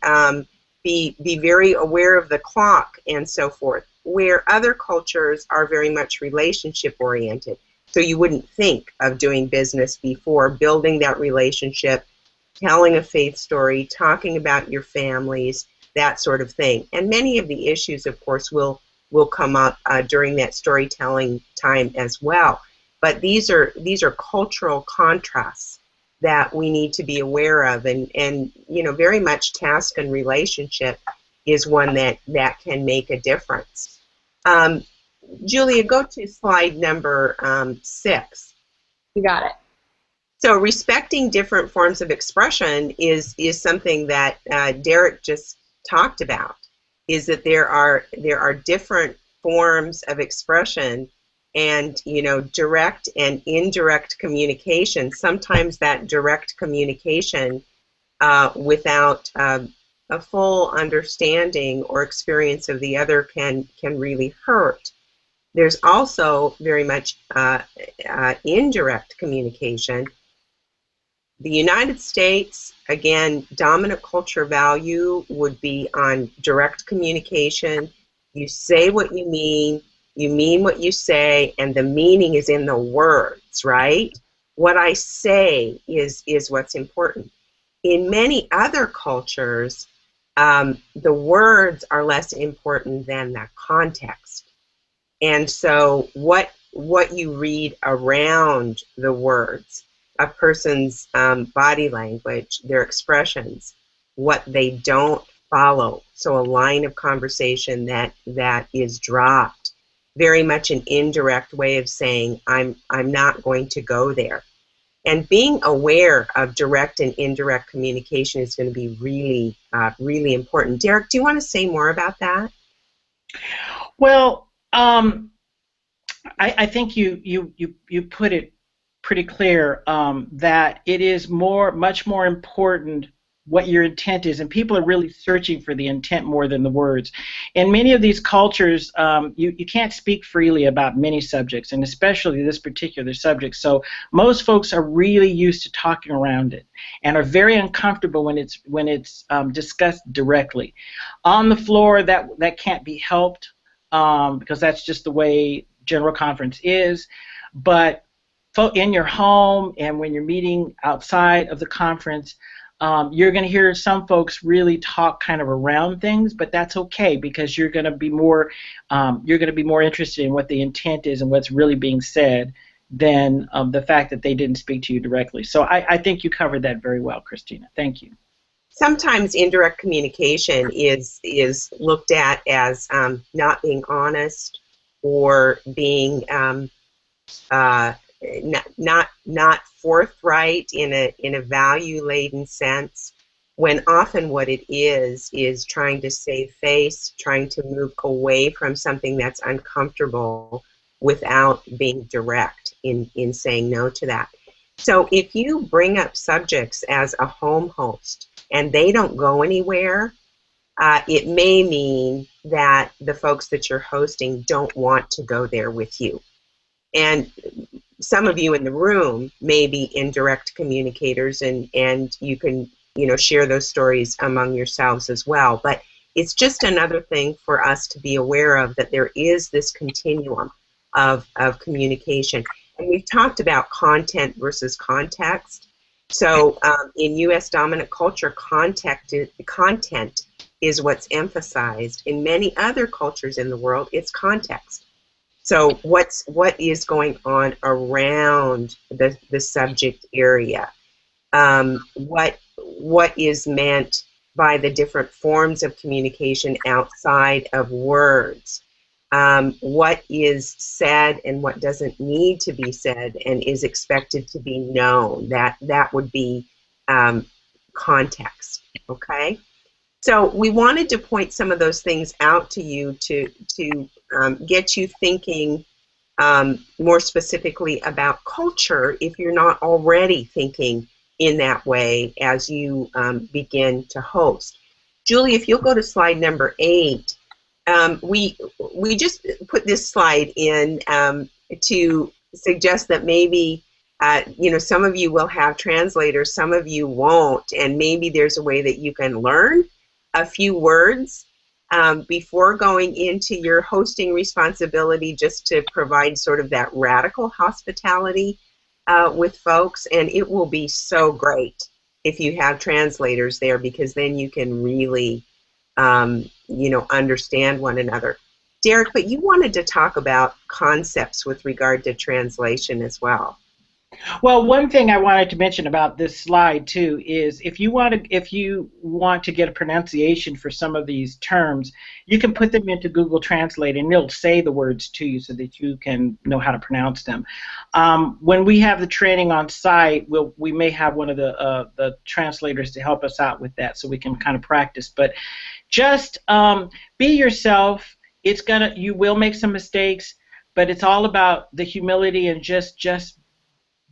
be very aware of the clock and so forth, where other cultures are very much relationship-oriented. So you wouldn't think of doing business before building that relationship, telling a faith story, talking about your families, that sort of thing. And many of the issues, of course, will come up during that storytelling time as well. But these are cultural contrasts that we need to be aware of, and very much task and relationship is one that can make a difference. Julia, go to slide number 6. You got it. So respecting different forms of expression is something that Derrick just talked about, is that there are different forms of expression, and direct and indirect communication. Sometimes that direct communication without a full understanding or experience of the other can really hurt. There's also very much indirect communication, the United States, again, dominant culture value would be on direct communication. You say what you mean what you say, and the meaning is in the words, right? What I say is what's important. In many other cultures, the words are less important than the context. And so what you read around the words, a person's body language, their expressions, what they don't follow. So a line of conversation that is dropped, very much an indirect way of saying, I'm not going to go there. And being aware of direct and indirect communication is going to be really, really important. Derrick, do you want to say more about that? Well, I think you put it pretty clear that it is much more important what your intent is, and people are really searching for the intent more than the words. In many of these cultures, you can't speak freely about many subjects, and especially this particular subject. So most folks are really used to talking around it, and are very uncomfortable when it's discussed directly. On the floor, that can't be helped because that's just the way General Conference is, but in your home and when you're meeting outside of the conference, you're going to hear some folks really talk kind of around things, but that's okay because you're going to be more interested in what the intent is and what's really being said than the fact that they didn't speak to you directly. So I think you covered that very well, Kristina. Thank you. Sometimes indirect communication is looked at as not being honest or being not forthright in a value-laden sense, when often what it is trying to save face, trying to move away from something that's uncomfortable without being direct in saying no to that. So if you bring up subjects as a home host and they don't go anywhere, it may mean that the folks that you're hosting don't want to go there with you. And some of you in the room may be indirect communicators, and you can share those stories among yourselves as well. But it's just another thing for us to be aware of, that there is this continuum of communication. And we've talked about content versus context. So in U.S. dominant culture, content is what's emphasized. In many other cultures in the world, it's context. So what is going on around the subject area? What is meant by the different forms of communication outside of words? What is said and what doesn't need to be said and is expected to be known? That would be context. Okay. So we wanted to point some of those things out to you to get you thinking more specifically about culture if you're not already thinking in that way as you begin to host. Julie, if you'll go to slide number 8, we just put this slide in to suggest that maybe some of you will have translators, some of you won't, and maybe there's a way that you can learn a few words before going into your hosting responsibility, just to provide sort of that radical hospitality with folks. And it will be so great if you have translators there, because then you can really understand one another. Derrick, but you wanted to talk about concepts with regard to translation as well. Well, one thing I wanted to mention about this slide too is if you want to get a pronunciation for some of these terms, you can put them into Google Translate and it'll say the words to you so that you can know how to pronounce them. When we have the training on site, we may have one of the translators to help us out with that, so we can kind of practice. But just be yourself. You will make some mistakes, but it's all about the humility and just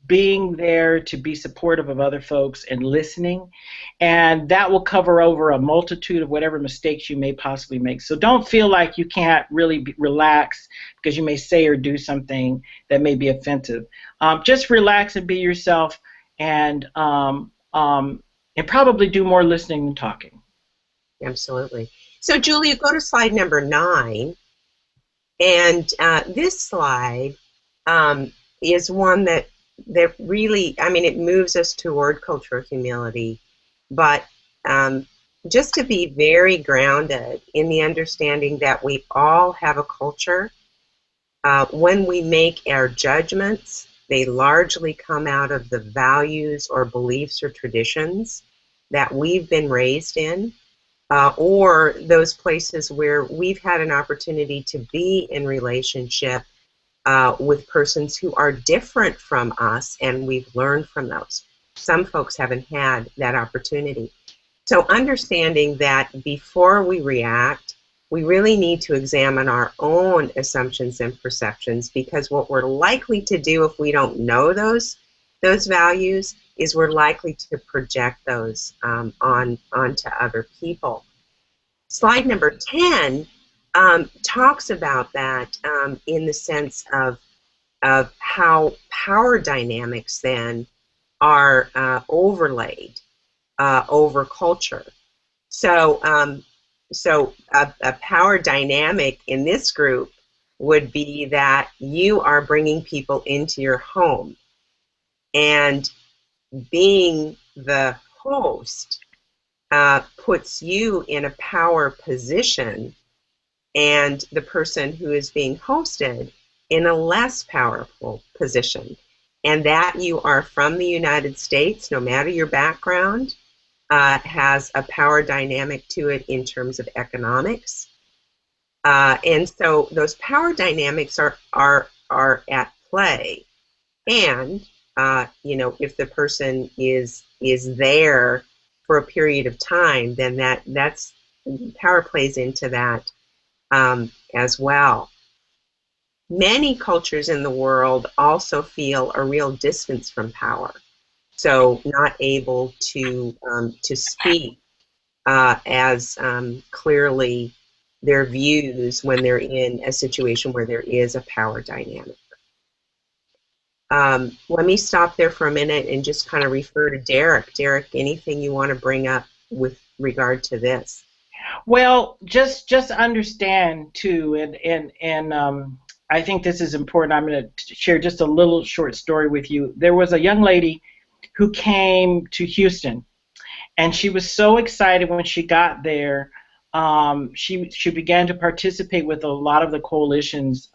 being there to be supportive of other folks and listening, and that will cover over a multitude of whatever mistakes you may possibly make. So don't feel like you can't really relax because you may say or do something that may be offensive. Just relax and be yourself, and probably do more listening than talking. Absolutely. So, Julia, go to slide number 9. And this slide is one that really, I mean, it moves us toward cultural humility, but just to be very grounded in the understanding that we all have a culture. When we make our judgments, they largely come out of the values or beliefs or traditions that we've been raised in, or those places where we've had an opportunity to be in relationship with persons who are different from us, and we've learned from those. Some folks haven't had that opportunity. So understanding that before we react, we really need to examine our own assumptions and perceptions, because what we're likely to do if we don't know those values is we're likely to project those onto other people. Slide number 10 talks about that in the sense of how power dynamics then are overlaid over culture. So, a power dynamic in this group would be that you are bringing people into your home, and being the host puts you in a power position, and the person who is being hosted in a less powerful position. And that you are from the United States, no matter your background, has a power dynamic to it in terms of economics. And so those power dynamics are at play. And if the person is there for a period of time, then that's power plays into that as well. Many cultures in the world also feel a real distance from power, so not able to speak as clearly their views when they're in a situation where there is a power dynamic. Let me stop there for a minute and just kind of refer to Derrick. Derrick, anything you want to bring up with regard to this? Well, just understand too, and I think this is important. I'm going to share just a little short story with you. There was a young lady who came to Houston, and she was so excited when she got there. She began to participate with a lot of the coalition's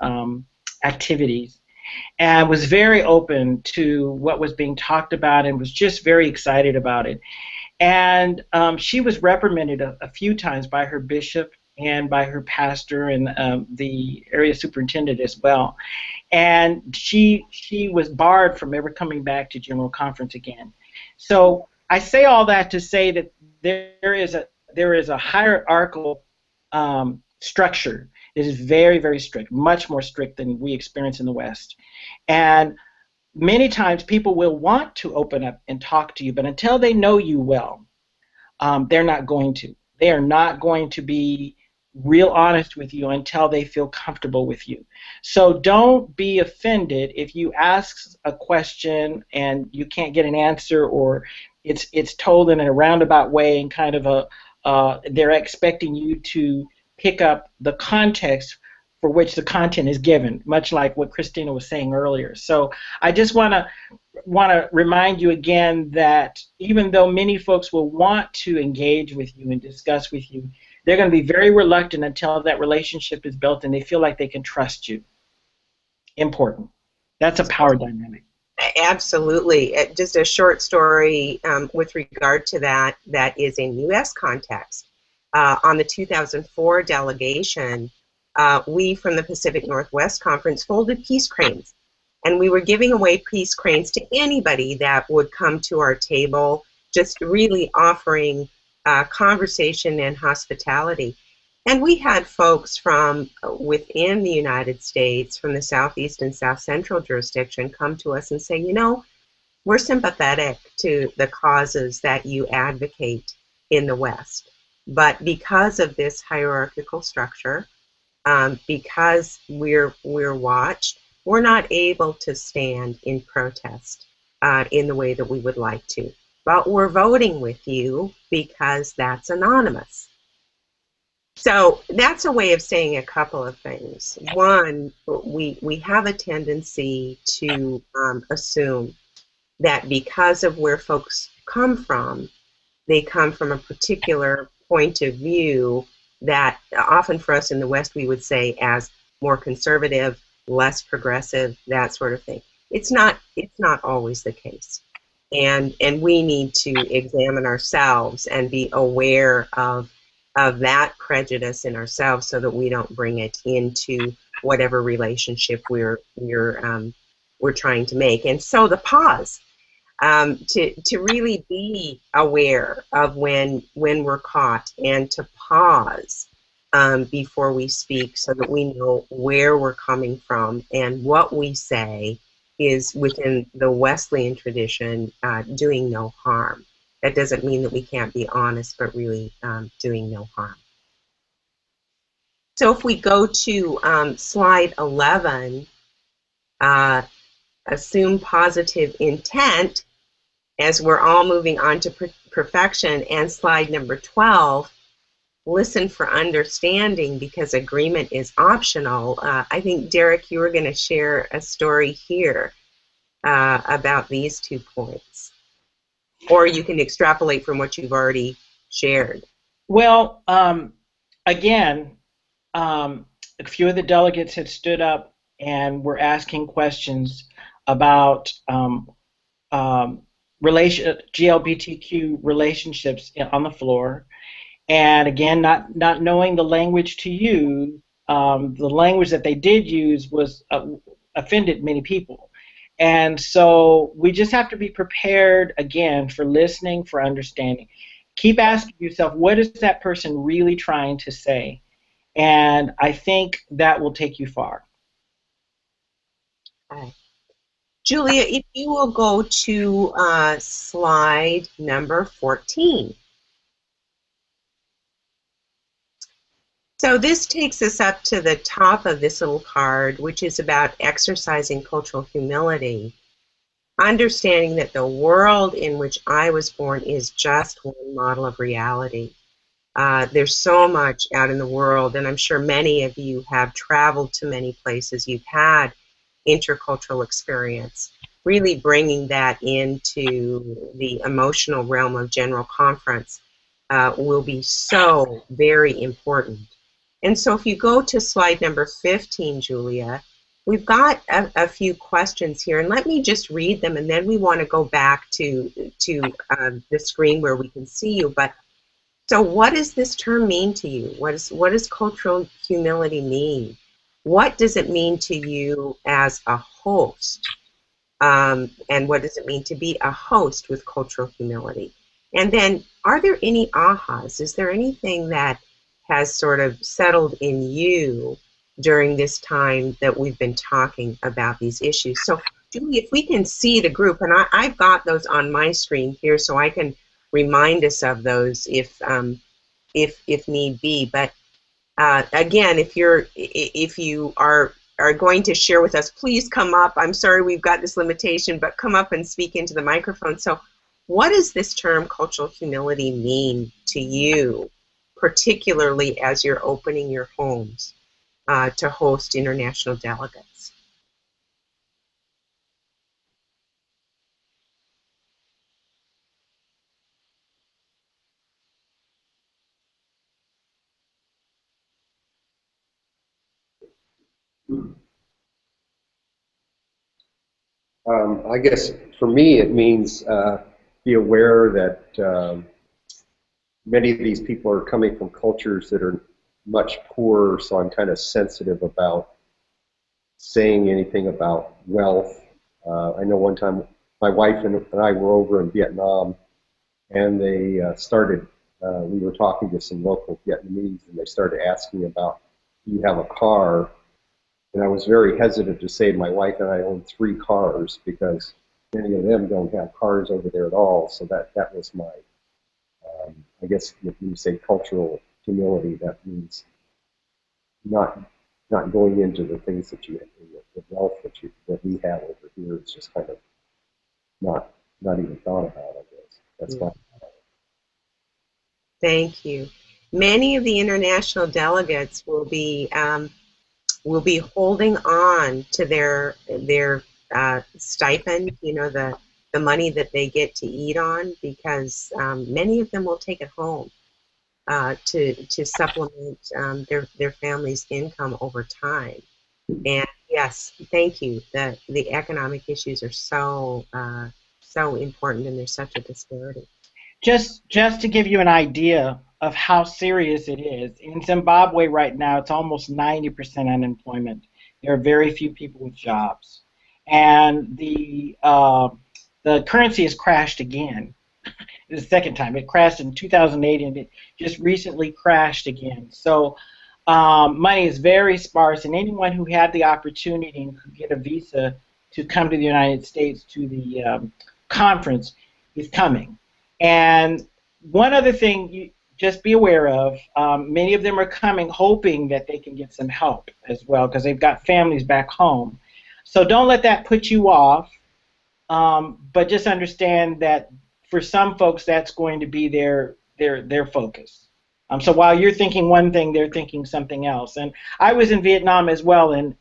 activities, and was very open to what was being talked about, and was just very excited about it. And she was reprimanded a few times by her bishop and by her pastor and the area superintendent as well. And she was barred from ever coming back to General Conference again. So I say all that to say that there is a hierarchical structure that is very, very strict, much more strict than we experience in the West. And many times people will want to open up and talk to you, but until they know you well, they're not going to. They are not going to be real honest with you until they feel comfortable with you. So don't be offended if you ask a question and you can't get an answer, or it's told in a roundabout way, and kind of they're expecting you to pick up the context for which the content is given, much like what Kristina was saying earlier. So I just want to remind you again that even though many folks will want to engage with you and discuss with you, they're going to be very reluctant until that relationship is built and they feel like they can trust you. Important. That's a power dynamic. Absolutely. Just a short story with regard to that is in U.S. context. On the 2004 delegation, we from the Pacific Northwest Conference folded peace cranes, and we were giving away peace cranes to anybody that would come to our table, just really offering conversation and hospitality. And we had folks from within the United States, from the Southeast and South Central jurisdiction, come to us and say, you know, we're sympathetic to the causes that you advocate in the West, but because of this hierarchical structure, because we're watched, we're not able to stand in protest in the way that we would like to. But we're voting with you because that's anonymous. So that's a way of saying a couple of things. One, we have a tendency to assume that because of where folks come from, they come from a particular point of view that often for us in the West we would say as more conservative, less progressive, that sort of thing. It's not always the case. And we need to examine ourselves and be aware of that prejudice in ourselves so that we don't bring it into whatever relationship we're trying to make. And so the pause, to really be aware of when we're caught and to pause before we speak so that we know where we're coming from and what we say is within the Wesleyan tradition doing no harm. That doesn't mean that we can't be honest, but really doing no harm. So if we go to slide 11, assume positive intent, as we're all moving on to perfection, and slide number 12, listen for understanding because agreement is optional. I think, Derrick, you were going to share a story here about these 2 points. Or you can extrapolate from what you've already shared. Well, again, a few of the delegates had stood up and were asking questions about GLBTQ relationships on the floor. And again, not knowing the language to use, the language that they did use was offended many people. And so we just have to be prepared, again, for listening, for understanding. Keep asking yourself, what is that person really trying to say? And I think that will take you far. Okay. Julia, if you will go to slide number 14. So this takes us up to the top of this little card, which is about exercising cultural humility. Understanding that the world in which I was born is just one model of reality. There's so much out in the world, and I'm sure many of you have traveled to many places. You've had intercultural experience. Really bringing that into the emotional realm of General Conference will be so very important. And so if you go to slide number 15, Julia, we've got a few questions here, and let me just read them, and then we want to go back to the screen where we can see you. But so what does this term mean to you? What does cultural humility mean? What does it mean to you as a host? And what does it mean to be a host with cultural humility? And then, are there any ahas? Is there anything that has sort of settled in you during this time that we've been talking about these issues? So, Julie, if we can see the group, and I've got those on my screen here so I can remind us of those if need be. But again, if you are going to share with us, please come up. I'm sorry we've got this limitation, but come up and speak into the microphone. So what does this term cultural humility mean to you, particularly as you're opening your homes to host international delegates? I guess for me it means be aware that many of these people are coming from cultures that are much poorer, so I'm kind of sensitive about saying anything about wealth. I know one time my wife and I were over in Vietnam, and they we were talking to some local Vietnamese, and they started asking about, do you have a car? And I was very hesitant to say my wife and I own 3 cars because many of them don't have cars over there at all. So that was my, I guess if you say cultural humility, that means not going into the things that the wealth that we have over here. It's just kind of not even thought about, I guess. That's fine. Thank you. Many of the international delegates will be holding on to their stipend, you know, the money that they get to eat on, because many of them will take it home to supplement their family's income over time. And yes, thank you. The economic issues are so important, and there's such a disparity. Just to give you an idea of how serious it is, in Zimbabwe right now, it's almost 90% unemployment. There are very few people with jobs, and the currency has crashed again. It's the second time. It crashed in 2008, and it just recently crashed again. So money is very sparse, and anyone who had the opportunity and could get a visa to come to the United States to the conference is coming. And one other thing you just be aware of, many of them are coming hoping that they can get some help as well, because they've got families back home. So don't let that put you off, but just understand that for some folks that's going to be their focus. So while you're thinking one thing, they're thinking something else. And I was in Vietnam as well, and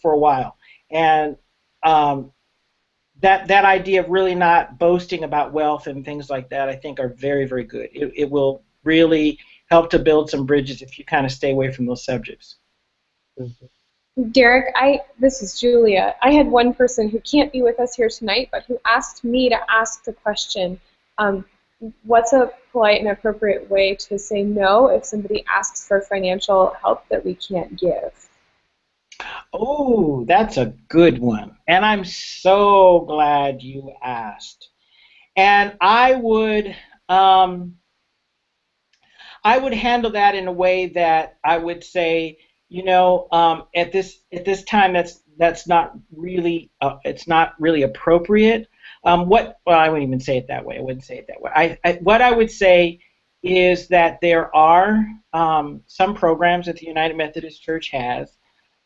for a while, and that idea of really not boasting about wealth and things like that, I think, are very, very good. It will really help to build some bridges if you kind of stay away from those subjects. Derrick, this is Julia. I had one person who can't be with us here tonight, but who asked me to ask the question, what's a polite and appropriate way to say no if somebody asks for financial help that we can't give? Oh, that's a good one. And I'm so glad you asked. And I would handle that in a way that I would say, you know, at this time that's not really it's not really appropriate. Well, I wouldn't even say it that way. I wouldn't say it that way. What I would say is that there are some programs that the United Methodist Church has.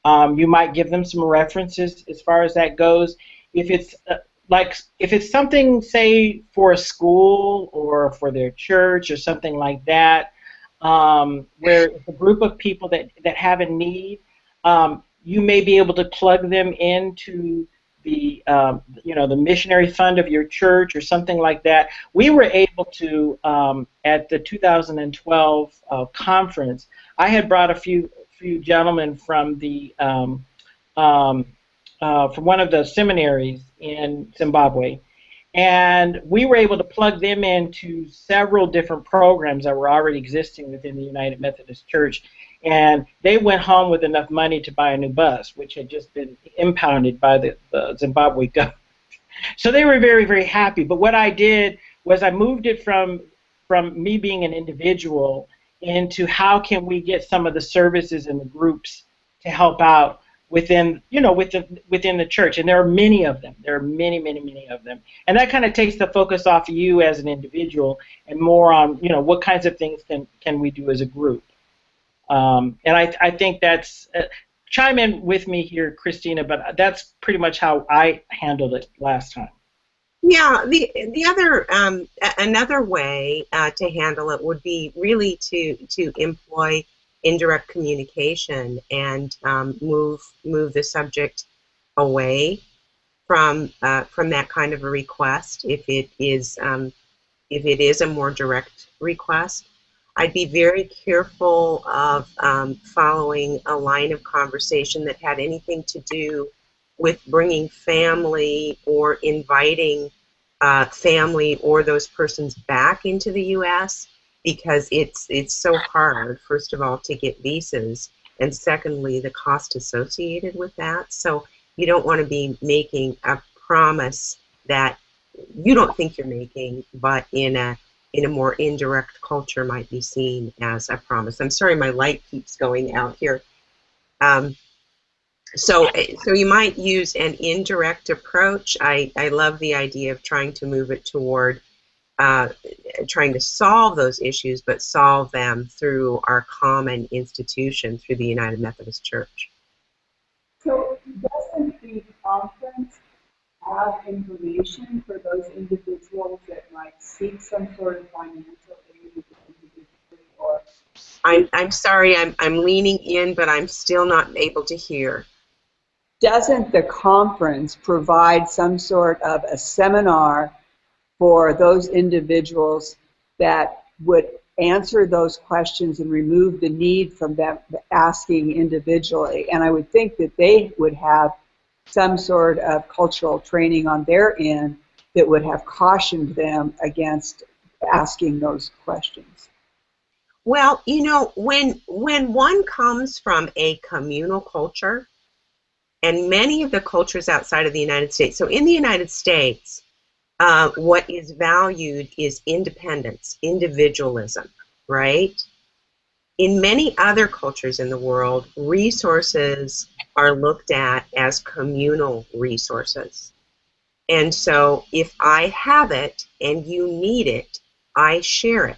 You might give them some references as far as that goes. If it's something, say, for a school or for their church or something like that, where it's a group of people that have a need, you may be able to plug them into the the missionary fund of your church or something like that. We were able to at the 2012 conference. I had brought a few gentlemen from the from one of the seminaries in Zimbabwe, and we were able to plug them into several different programs that were already existing within the United Methodist Church, and they went home with enough money to buy a new bus, which had just been impounded by the Zimbabwe government. So they were very, very happy. But what I did was I moved it from me being an individual into how can we get some of the services and the groups to help out within within the church. And there are many of them. There are many, many, many of them. And that kind of takes the focus off of you as an individual and more on what kinds of things can we do as a group. And I think that's chime in with me here, Kristina, but that's pretty much how I handled it last time. Yeah, the other another way to handle it would be really to employ indirect communication and move the subject away from that kind of a request. If it is a more direct request, I'd be very careful of following a line of conversation that had anything to do with bringing family or inviting family or those persons back into the U.S., because it's so hard, first of all, to get visas, and secondly, the cost associated with that. So you don't want to be making a promise that you don't think you're making, but in a more indirect culture might be seen as a promise. I'm sorry, my light keeps going out here. So you might use an indirect approach. I love the idea of trying to move it toward trying to solve those issues, but solve them through our common institution, through the United Methodist Church. So doesn't the conference have information for those individuals that might seek some sort of financial aid individually, or I'm sorry, I'm leaning in, but I'm still not able to hear. doesn't the conference provide some sort of a seminar for those individuals that would answer those questions and remove the need from them asking individually? And I would think that they would have some sort of cultural training on their end that would have cautioned them against asking those questions. Well, you know, when one comes from a communal culture, and many of the cultures outside of the United States, so in the United States, what is valued is independence, individualism, right? In many other cultures in the world, resources are looked at as communal resources. And so if I have it and you need it, I share it,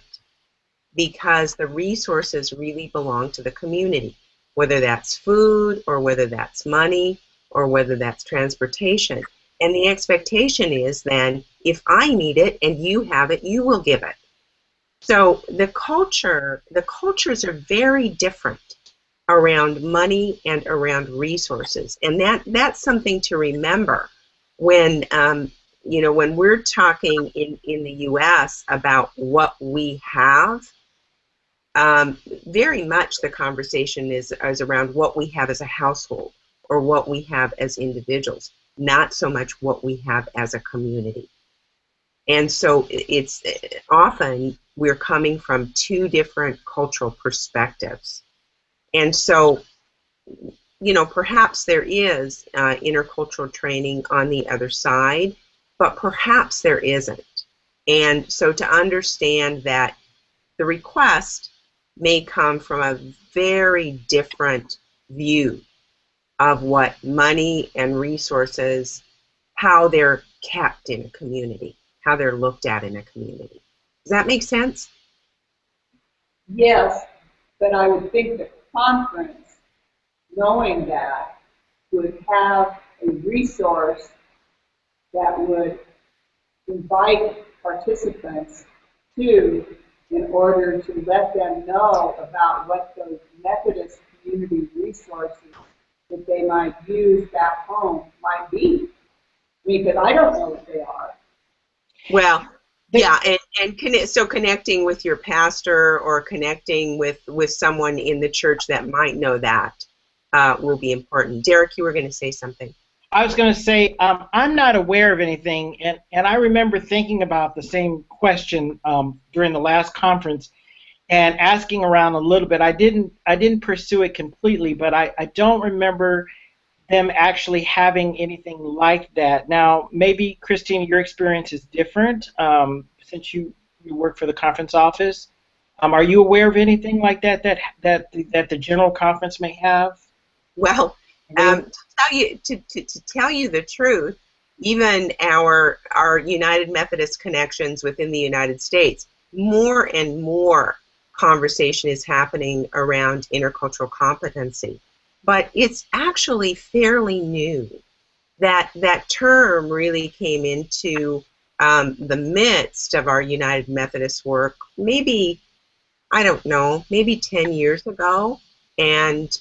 because the resources really belong to the community, whether that's food or whether that's money or whether that's transportation. And the expectation is then, if I need it and you have it, you will give it. So the cultures are very different around money and around resources. And that's something to remember when, you know, when we're talking in the U.S. about what we have. Very much the conversation is around what we have as a household or what we have as individuals, not so much what we have as a community. And so it's often we're coming from two different cultural perspectives. And so, you know, perhaps there is intercultural training on the other side, but perhaps there isn't. And so to understand that the request may come from a very different view of what money and resources, how they're kept in a community, how they're looked at in a community. Does that make sense? Yes, but I would think the conference, knowing that, would have a resource that would invite participants to, in order to let them know about what those Methodist community resources that they might use back home might be. I mean, because I don't know what they are. Well, yeah, so connecting with your pastor or connecting with someone in the church that might know that will be important. Derrick, you were going to say something. I was going to say, I'm not aware of anything, and I remember thinking about the same question during the last conference and asking around a little bit. I didn't pursue it completely, but I don't remember them actually having anything like that. Now, maybe, Kristina, your experience is different since you work for the conference office. Are you aware of anything like that the general conference may have? Well, to tell you the truth, even our United Methodist connections within the United States, more and more conversation is happening around intercultural competency. But it's actually fairly new. That term really came into the midst of our United Methodist work, maybe, I don't know, maybe 10 years ago. And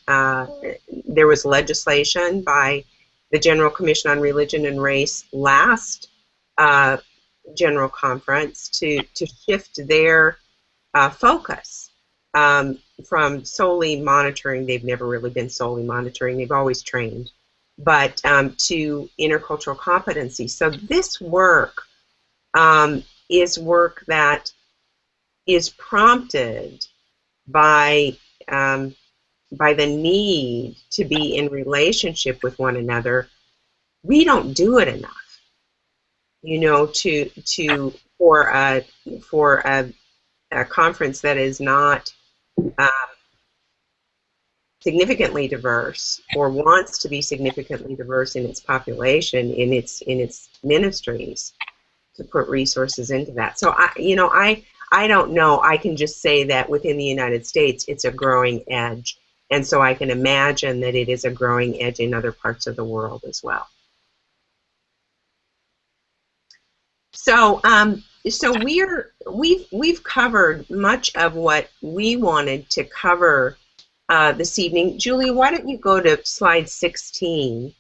there was legislation by the General Commission on Religion and Race last General Conference to shift their focus from solely monitoring. They've never really been solely monitoring. They've always trained. But to intercultural competency. So this work is work that is prompted by the need to be in relationship with one another. We don't do it enough, you know, for a conference that is not significantly diverse or wants to be significantly diverse in its population, in its ministries, to put resources into that. So I don't know. I can just say that within the United States, it's a growing edge. And so I can imagine that it is a growing edge in other parts of the world as well. So we've covered much of what we wanted to cover this evening. Julie, why don't you go to slide 16,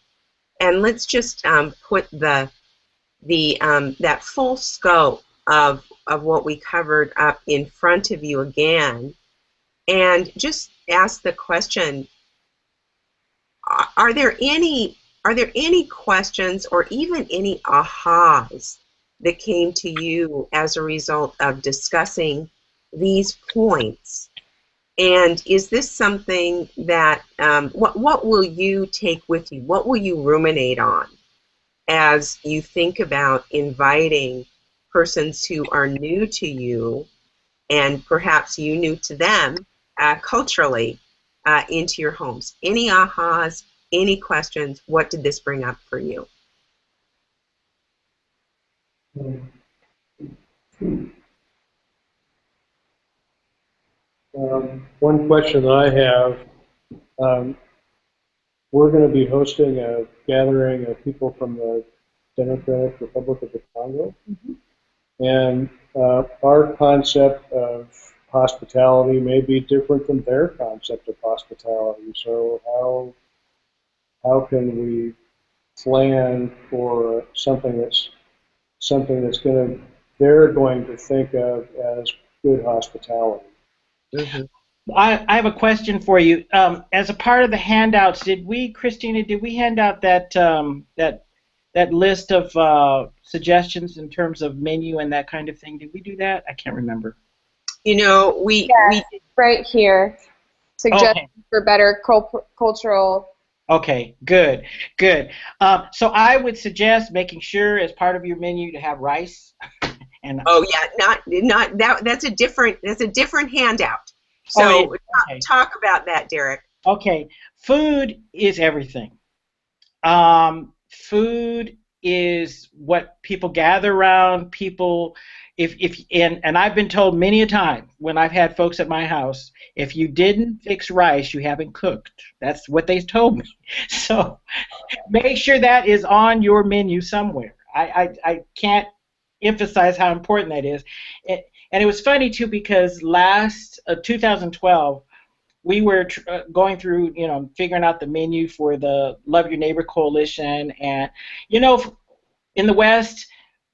and let's just put that full scope of what we covered up in front of you again, and just ask the question: Are there any questions or even any ahas that came to you as a result of discussing these points? And is this something that, what will you take with you? What will you ruminate on as you think about inviting persons who are new to you, and perhaps you new to them culturally, into your homes? Any ahas, any questions? What did this bring up for you? One question that I have, we're going to be hosting a gathering of people from the Democratic Republic of the Congo. And our concept of hospitality may be different than their concept of hospitality. So how can we plan for something that's they're going to think of as good hospitality? I have a question for you. As a part of the handouts, Kristina, did we hand out that that list of suggestions in terms of menu and that kind of thing? Did we do that? I can't remember. You know, we right here. Suggestions for better cultural. Okay, good. So I would suggest making sure as part of your menu to have rice. And oh yeah, not that. That's a different handout. So talk about that, Derrick. Okay, food is everything. Food is what people gather around. People, and I've been told many a time when I've had folks at my house, if you didn't fix rice, you haven't cooked. That's what they told me. So make sure that is on your menu somewhere. I can't emphasize how important that is. And it was funny too, because last 2012 we were going through, figuring out the menu for the Love Your Neighbor Coalition, and in the West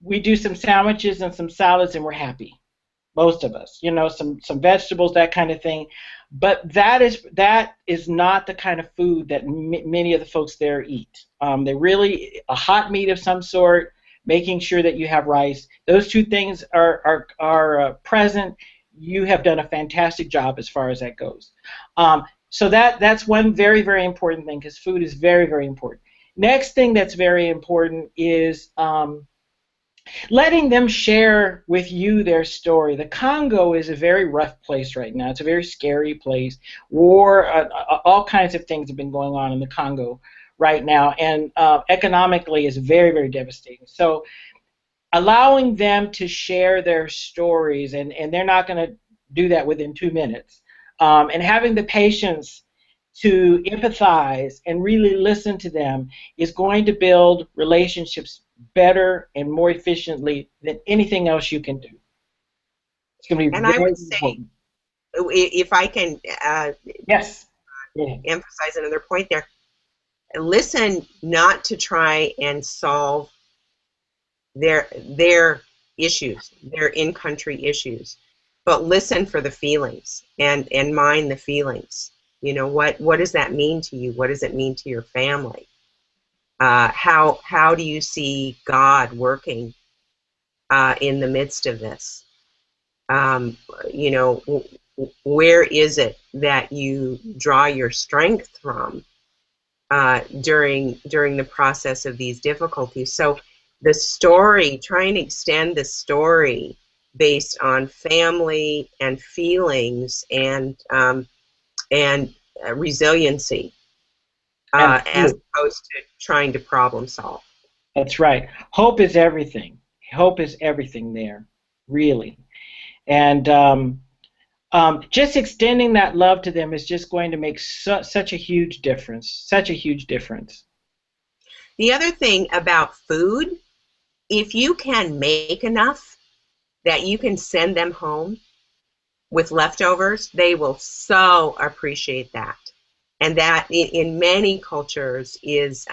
we do some sandwiches and some salads and we're happy, most of us, some vegetables, that kind of thing. But that is not the kind of food that many of the folks there eat. They really, a hot meat of some sort, making sure that you have rice. Those two things are present. You have done a fantastic job as far as that goes. So that's one very, very important thing, because food is very, very important. Next thing that's very important is letting them share with you their story. The Congo is a very rough place right now. It's a very scary place. War, all kinds of things have been going on in the Congo right now, and economically is very, very devastating. So allowing them to share their stories, and they're not going to do that within 2 minutes, and having the patience to empathize and really listen to them is going to build relationships better and more efficiently than anything else you can do. It's going to be very important. If I can yes. emphasize another point there, listen not to try and solve their issues, their in-country issues, but listen for the feelings and mind the feelings. What does that mean to you? What does it mean to your family? How do you see God working in the midst of this? Where is it that you draw your strength from during the process of these difficulties? So the story, trying to extend the story based on family and feelings and resiliency, as opposed to trying to problem solve. That's right. Hope is everything. Hope is everything there, really. And just extending that love to them is just going to make such a huge difference. Such a huge difference. The other thing about food if you can make enough that you can send them home with leftovers, they will so appreciate that. And that in many cultures is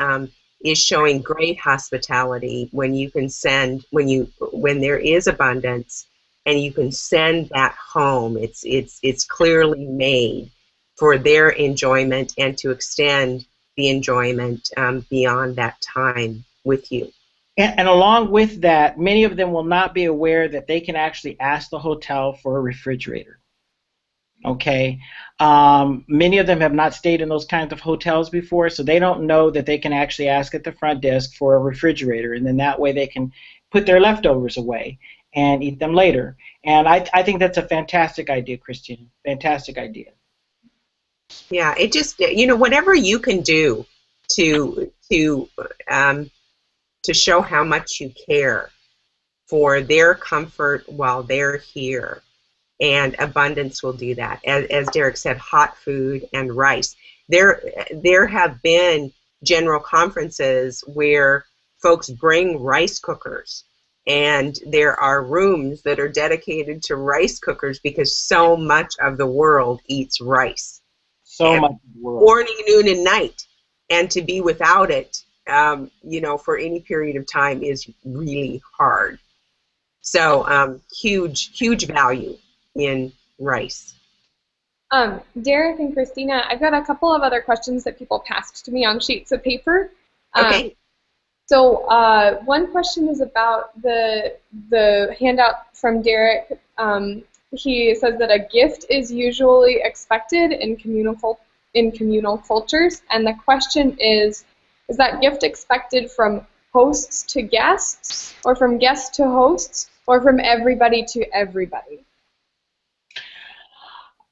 showing great hospitality when you can send, when there is abundance and you can send that home. It's clearly made for their enjoyment and to extend the enjoyment beyond that time with you. And along with that, many of them will not be aware that they can actually ask the hotel for a refrigerator. Okay, many of them have not stayed in those kinds of hotels before, so they don't know that they can actually ask at the front desk for a refrigerator, and then that way they can put their leftovers away and eat them later. And I think that's a fantastic idea, Kristina. Fantastic idea. Yeah, it just, you know, whatever you can do to show how much you care for their comfort while they're here. And abundance will do that. As Derrick said, hot food and rice. There have been general conferences where folks bring rice cookers, and there are rooms that are dedicated to rice cookers because so much of the world eats rice. So much of the world. Morning, noon, and night. And to be without it, you know, for any period of time is really hard. So huge value in rice. Derrick and Kristina, I've got a couple of other questions that people passed to me on sheets of paper. Okay. So one question is about the handout from Derrick. He says that a gift is usually expected in communal cultures, and the question is that gift expected from hosts to guests, or from guests to hosts, or from everybody to everybody?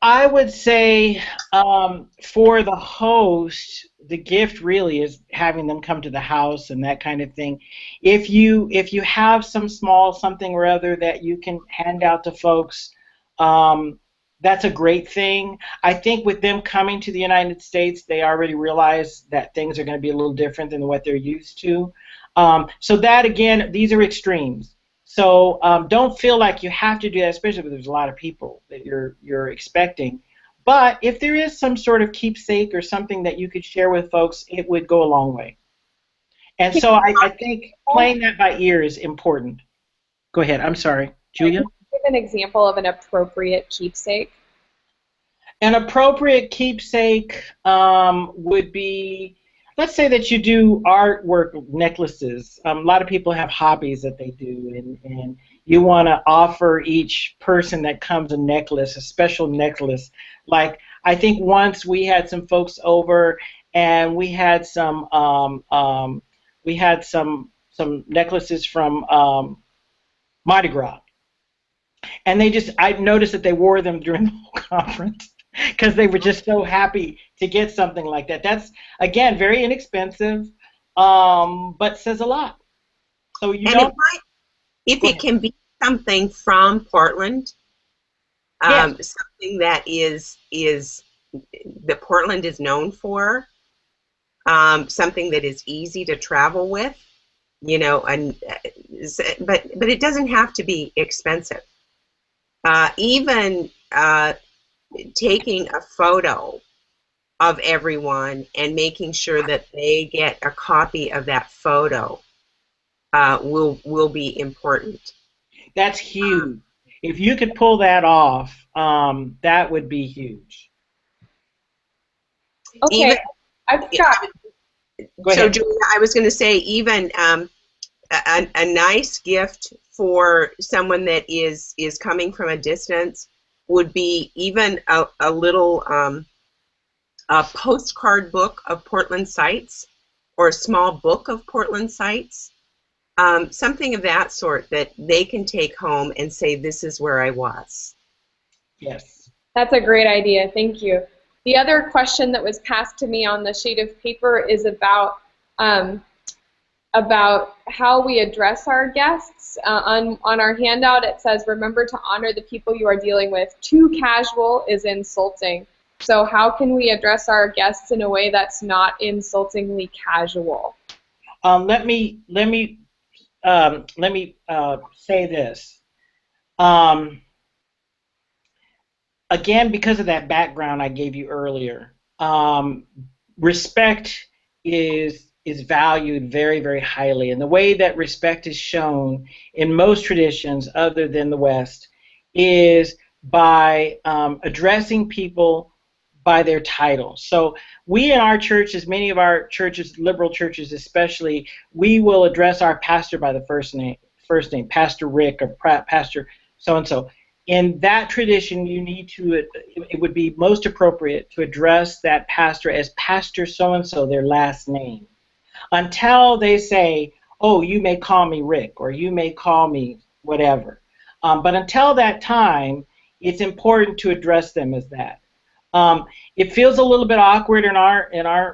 I would say for the host, the gift really is having them come to the house and that kind of thing. If you have some small something or other that you can hand out to folks, that's a great thing. I think with them coming to the United States, they already realize that things are going to be a little different than what they're used to. So that, again, these are extremes. So don't feel like you have to do that, especially if there's a lot of people that you're expecting. But if there is some sort of keepsake or something that you could share with folks, it would go a long way. And so I think playing that by ear is important. Go ahead. I'm sorry. Julia? Give an example of an appropriate keepsake. An appropriate keepsake would be, let's say that you do artwork necklaces. A lot of people have hobbies that they do, and you want to offer each person that comes a necklace, a special necklace. Like, I think once we had some folks over, and we had some necklaces from Mardi Gras, and I noticed that they wore them during the whole conference, because they were just so happy to get something like that. That's, again, very inexpensive, but says a lot. So you don't. If it can be something from Portland, yes. Something that that Portland is known for, something that is easy to travel with, you know, but it doesn't have to be expensive. Even taking a photo of everyone and making sure that they get a copy of that photo will be important. That's huge. If you could pull that off, that would be huge. Okay, I've got. So, Julia, I was going to say, even a nice gift for someone that is coming from a distance would be even a little a postcard book of Portland sites, or a small book of Portland sites, something of that sort that they can take home and say, this is where I was. Yes. That's a great idea. Thank you. The other question that was passed to me on the sheet of paper is about how we address our guests. On our handout, it says, remember to honor the people you are dealing with. Too casual is insulting. So how can we address our guests in a way that's not insultingly casual? Let me let me say this. Again, because of that background I gave you earlier, respect is valued very, very highly. And the way that respect is shown in most traditions other than the West is by addressing people by their title. So we in our churches, many of our churches, liberal churches especially, we will address our pastor by the first name, Pastor Rick or Pastor so-and-so. In that tradition, you need to, it would be most appropriate to address that pastor as Pastor so-and-so, their last name, until they say, oh, you may call me Rick, or you may call me whatever. But until that time, it's important to address them as that. It feels a little bit awkward in our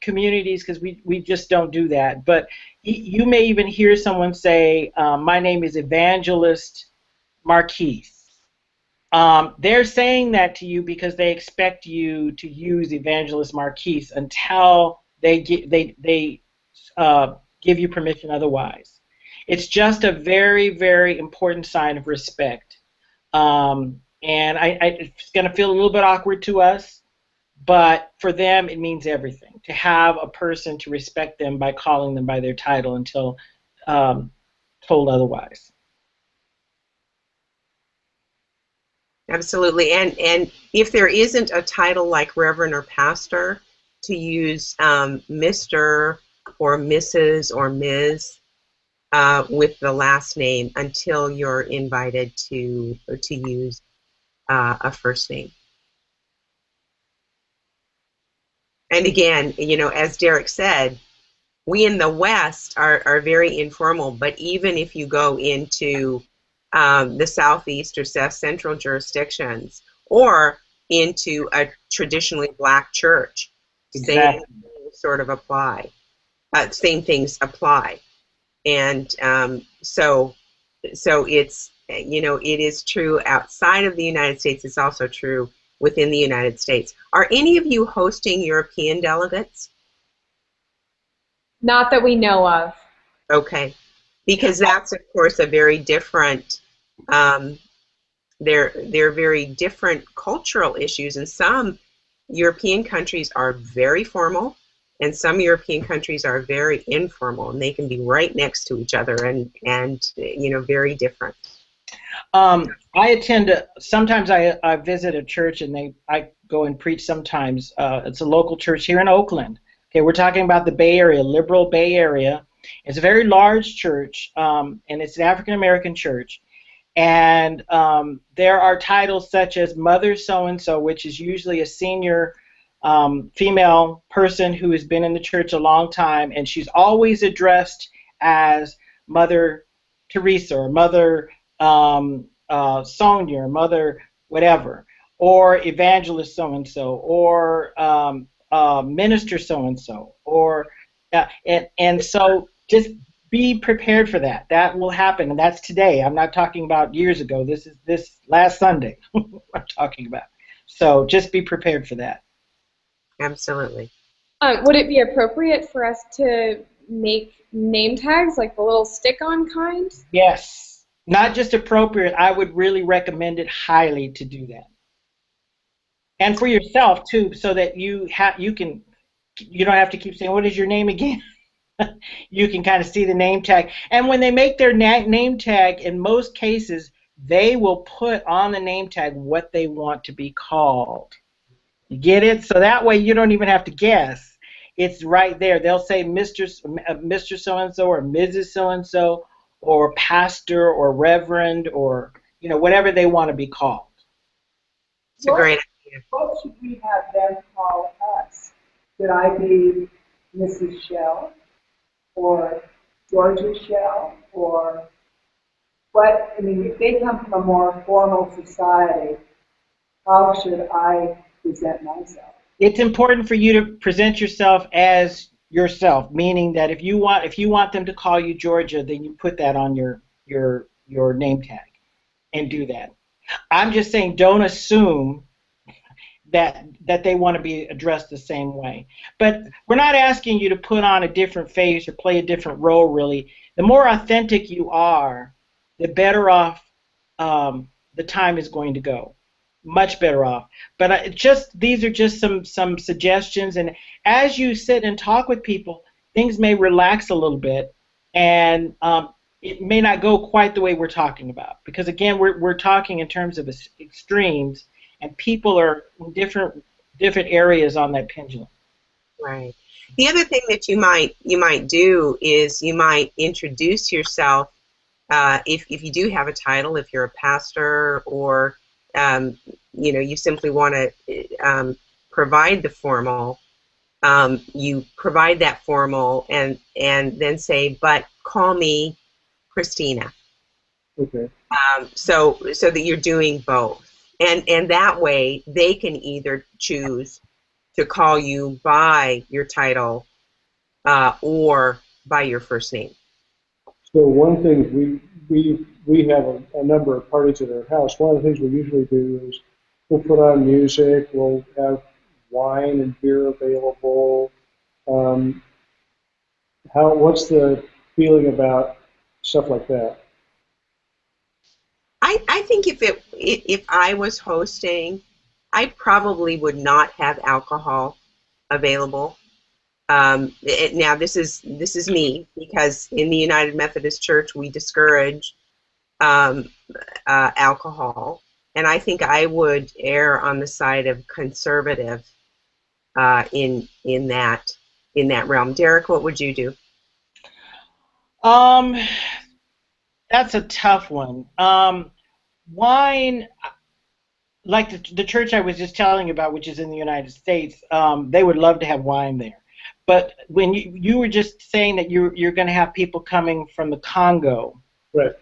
communities because we just don't do that. But you may even hear someone say, my name is Evangelist Marquise. They're saying that to you because they expect you to use Evangelist Marquise until they give you permission otherwise. It's just a very, very important sign of respect. And it's going to feel a little bit awkward to us, but for them it means everything to have a person to respect them by calling them by their title until told otherwise. Absolutely, and if there isn't a title like Reverend or Pastor, to use Mr. or Mrs. or Ms. With the last name until you're invited to use a first name. And again, you know, as Derrick said, we in the West are very informal, but even if you go into the Southeast or South Central jurisdictions or into a traditionally black church, exactly. Same things sort of apply. Same things apply. And so it's, you know, it is true outside of the United States. It's also true within the United States. Are any of you hosting European delegates? Not that we know of. Okay, because that's of course a very different. They're very different cultural issues, and some European countries are very formal, and some European countries are very informal, and they can be right next to each other, and you know, very different. Sometimes I visit a church, and I go and preach sometimes. It's a local church here in Oakland. Okay, we're talking about the Bay Area, liberal Bay Area. It's a very large church, and it's an African American church. And there are titles such as Mother So-and-so, which is usually a senior female person who has been in the church a long time, and she's always addressed as Mother Teresa or Mother Sonia or Mother whatever, or Evangelist So-and-so, or Minister So-and-so, or and so just be prepared for that. That will happen, and that's today. I'm not talking about years ago. This is this last Sunday I'm talking about. So just be prepared for that. Absolutely. Would it be appropriate for us to make name tags, like the little stick-on kind? Yes. Not just appropriate, I would really recommend it highly to do that. And for yourself too, so that you don't have to keep saying, what is your name again? You can kind of see the name tag. And when they make their name tag, in most cases, they will put on the name tag what they want to be called. You get it? So that way you don't even have to guess. It's right there. They'll say Mr. So-and-so or Mrs. So-and-so or Pastor or Reverend or, you know, whatever they want to be called. It's a great idea. What should we have them call us? Should I be Mrs. Shell or Georgia Shell or what? I mean, if they come from a more formal society, how should I present myself? It's important for you to present yourself as yourself, meaning that if you want them to call you Georgia, then you put that on your name tag and do that. I'm just saying, don't assume that they want to be addressed the same way. But we're not asking you to put on a different face or play a different role, really. The more authentic you are, the better off the time is going to go. Much better off. But these are just some suggestions, and as you sit and talk with people, things may relax a little bit, and it may not go quite the way we're talking about, because again, we're talking in terms of extremes, and people are in different areas on that pendulum. Right. The other thing that you might do is you might introduce yourself, if you do have a title, if you're a pastor, or you simply want to provide the formal. You provide that formal and then say, but call me Kristina. Okay. So that you're doing both. And that way they can either choose to call you by your title or by your first name. So one thing we have a number of parties at our house. One of the things we usually do is we'll put on music, we'll have wine and beer available. What's the feeling about stuff like that? I think if I was hosting, I probably would not have alcohol available. Now this is me, because in the United Methodist Church we discourage alcohol, and I think I would err on the side of conservative in that realm. Derrick, what would you do? That's a tough one. Wine, like the church I was just telling you about, which is in the United States, they would love to have wine there. But when you were just saying that you're going to have people coming from the Congo, right?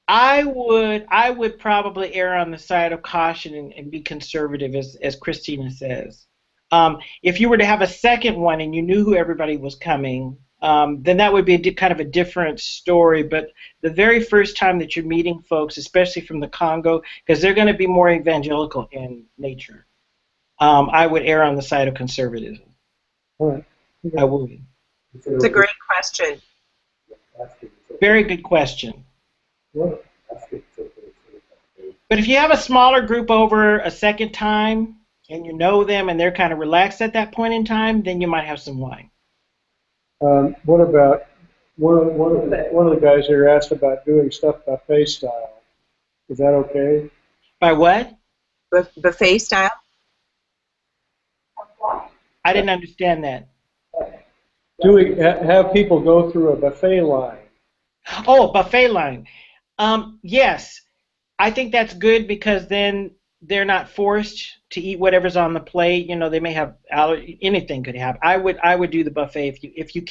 I would probably err on the side of caution and be conservative, as Kristina says. If you were to have a second one and you knew who everybody was coming, then that would be kind of a different story. But the very first time that you're meeting folks, especially from the Congo, because they're going to be more evangelical in nature, I would err on the side of conservatism. All right. I would. It's a great question. Very good question. What? But if you have a smaller group over a second time, and you know them, and they're kind of relaxed at that point in time, then you might have some wine. What about one of the guys here asked about doing stuff buffet style? Is that okay? By what? Buffet style? I didn't understand that. Have people go through a buffet line? Oh, buffet line. Yes, I think that's good, because then they're not forced to eat whatever's on the plate. They may have anything could happen. I would do the buffet if you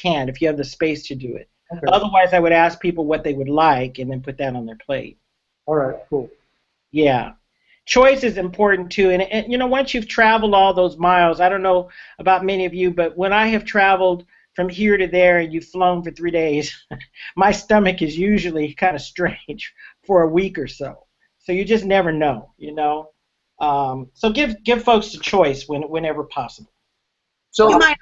have the space to do it. Okay. Otherwise, I would ask people what they would like and then put that on their plate. All right, cool. Yeah. Choice is important too, and once you've traveled all those miles, I don't know about many of you, but when I have traveled from here to there and you've flown for 3 days, my stomach is usually kind of strange for a week or so. So you just never know, So give folks a choice whenever possible. So you might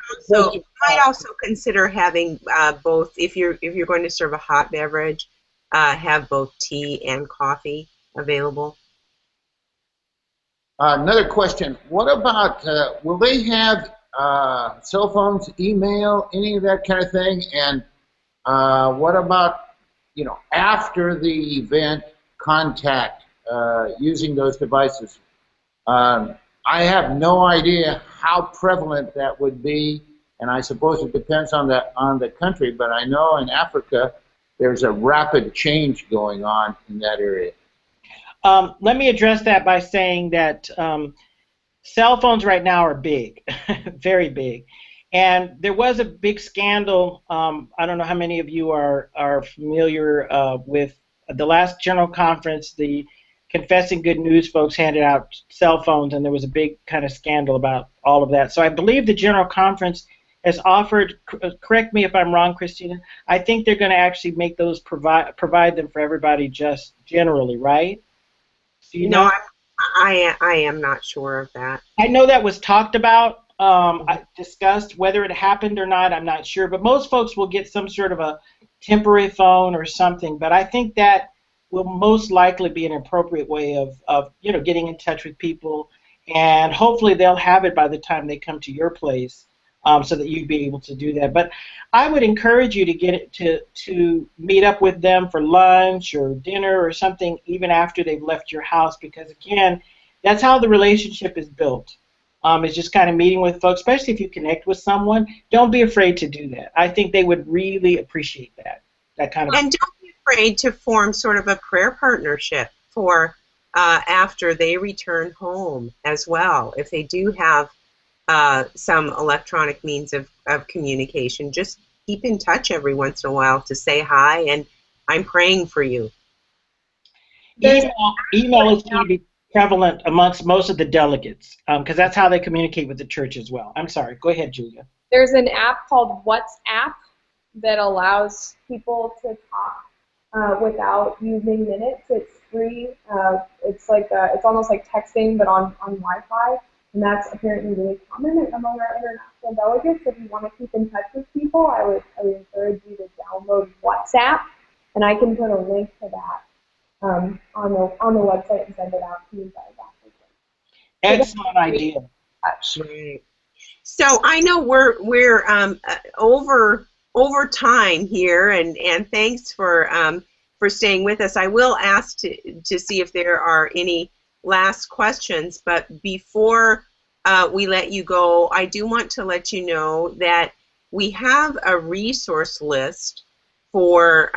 also consider having both, if you're going to serve a hot beverage, have both tea and coffee available. Another question. What about, will they have cell phones, email, any of that kind of thing? And what about, after the event, contact using those devices? I have no idea how prevalent that would be, and I suppose it depends on the country, but I know in Africa there's a rapid change going on in that area. Let me address that by saying that cell phones right now are big, very big. And there was a big scandal. I don't know how many of you are familiar with the last General Conference. The Confessing Good News folks handed out cell phones, and there was a big kind of scandal about all of that. So I believe the General Conference has offered, correct me if I'm wrong, Kristina, I think they're going to actually make those provide them for everybody just generally, right? Do you know? I am not sure of that. I know that was talked about, discussed. Whether it happened or not, I'm not sure. But most folks will get some sort of a temporary phone or something. But I think that will most likely be an appropriate way of getting in touch with people, and hopefully they'll have it by the time they come to your place, so that you'd be able to do that. But I would encourage you to get it to meet up with them for lunch or dinner or something, even after they've left your house, because again, that's how the relationship is built. It's just kind of meeting with folks, especially if you connect with someone. Don't be afraid to do that. I think they would really appreciate that kind of. And don't be afraid to form sort of a prayer partnership for after they return home as well. If they do have some electronic means of communication, just keep in touch every once in a while to say hi, and I'm praying for you. Email is going to be prevalent amongst most of the delegates, because that's how they communicate with the church as well. I'm sorry. Go ahead, Julia. There's an app called WhatsApp that allows people to talk without using minutes. It's free. It's almost like texting, but on Wi-Fi, and that's apparently really common among our international delegates. If you want to keep in touch with people, I would encourage you to download WhatsApp, and I can put a link to that on the website and send it out to you guys after. Excellent idea. Right. So I know we're over time here, and thanks for staying with us. I will ask to see if there are any last questions, but before we let you go, I do want to let you know that we have a resource list for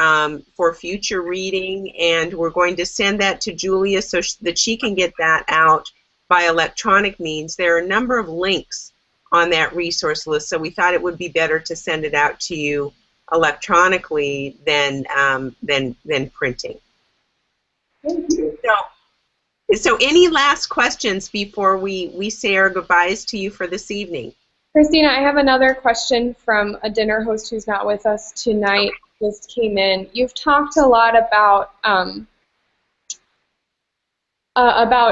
future reading, and we're going to send that to Julia so that she can get that out by electronic means. There are a number of links on that resource list, so we thought it would be better to send it out to you electronically than printing. Thank you. So any last questions before we say our goodbyes to you for this evening? Kristina, I have another question from a dinner host who's not with us tonight. Just came in. You've talked a lot about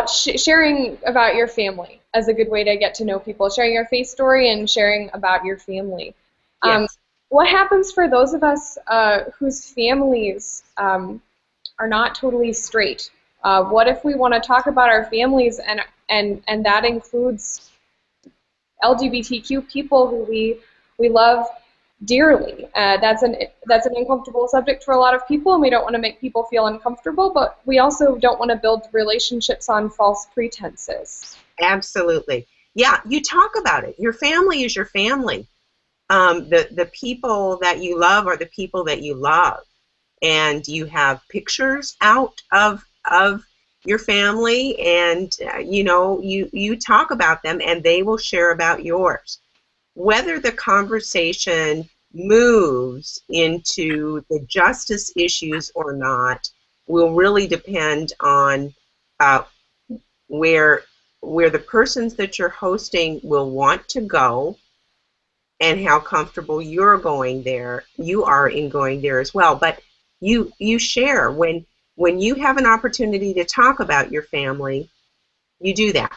sharing about your family as a good way to get to know people, sharing your faith story and sharing about your family. Yes. What happens for those of us whose families are not totally straight? What if we want to talk about our families and that includes LGBTQ people who we love dearly? That's an uncomfortable subject for a lot of people, and we don't want to make people feel uncomfortable, but we also don't want to build relationships on false pretenses. Absolutely. Yeah, you talk about it. Your family is your family. The people that you love are the people that you love, and you have pictures out of your family, and you talk about them, and they will share about yours. Whether the conversation moves into the justice issues or not will really depend on where the persons that you're hosting will want to go, and how comfortable you are in going there as well. But you share when you have an opportunity to talk about your family, you do that.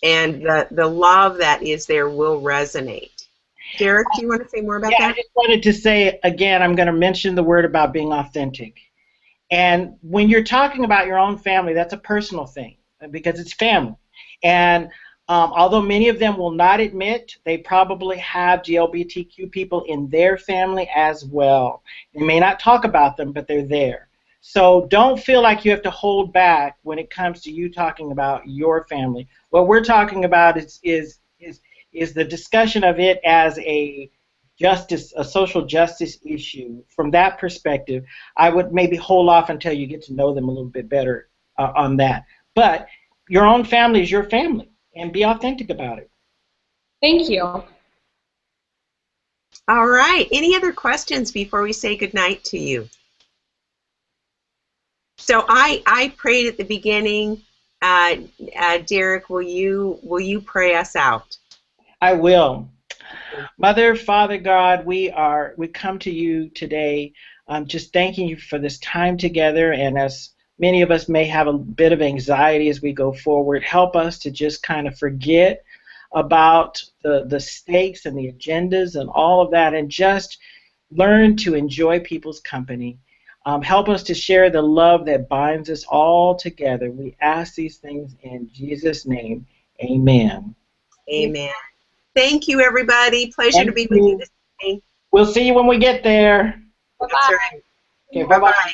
And the love that is there will resonate. Derrick, do you want to say more about that? I just wanted to say, again, I'm going to mention the word about being authentic. And when you're talking about your own family, that's a personal thing because it's family. And although many of them will not admit, they probably have LGBTQ people in their family as well. They may not talk about them, but they're there. So don't feel like you have to hold back when it comes to you talking about your family. What we're talking about is the discussion of it as a social justice issue. From that perspective, I would maybe hold off until you get to know them a little bit better on that. But your own family is your family, and be authentic about it. Thank you. All right. Any other questions before we say goodnight to you? So I prayed at the beginning. Derrick, will you pray us out? I will. Mother, Father God, we come to you today just thanking you for this time together, and as many of us may have a bit of anxiety as we go forward. Help us to just kind of forget about the stakes and the agendas and all of that, and just learn to enjoy people's company. Help us to share the love that binds us all together. We ask these things in Jesus' name. Amen. Amen. Thank you, everybody. Pleasure to be with you this evening. We'll see you when we get there. Bye-bye. That's right. Okay, bye-bye.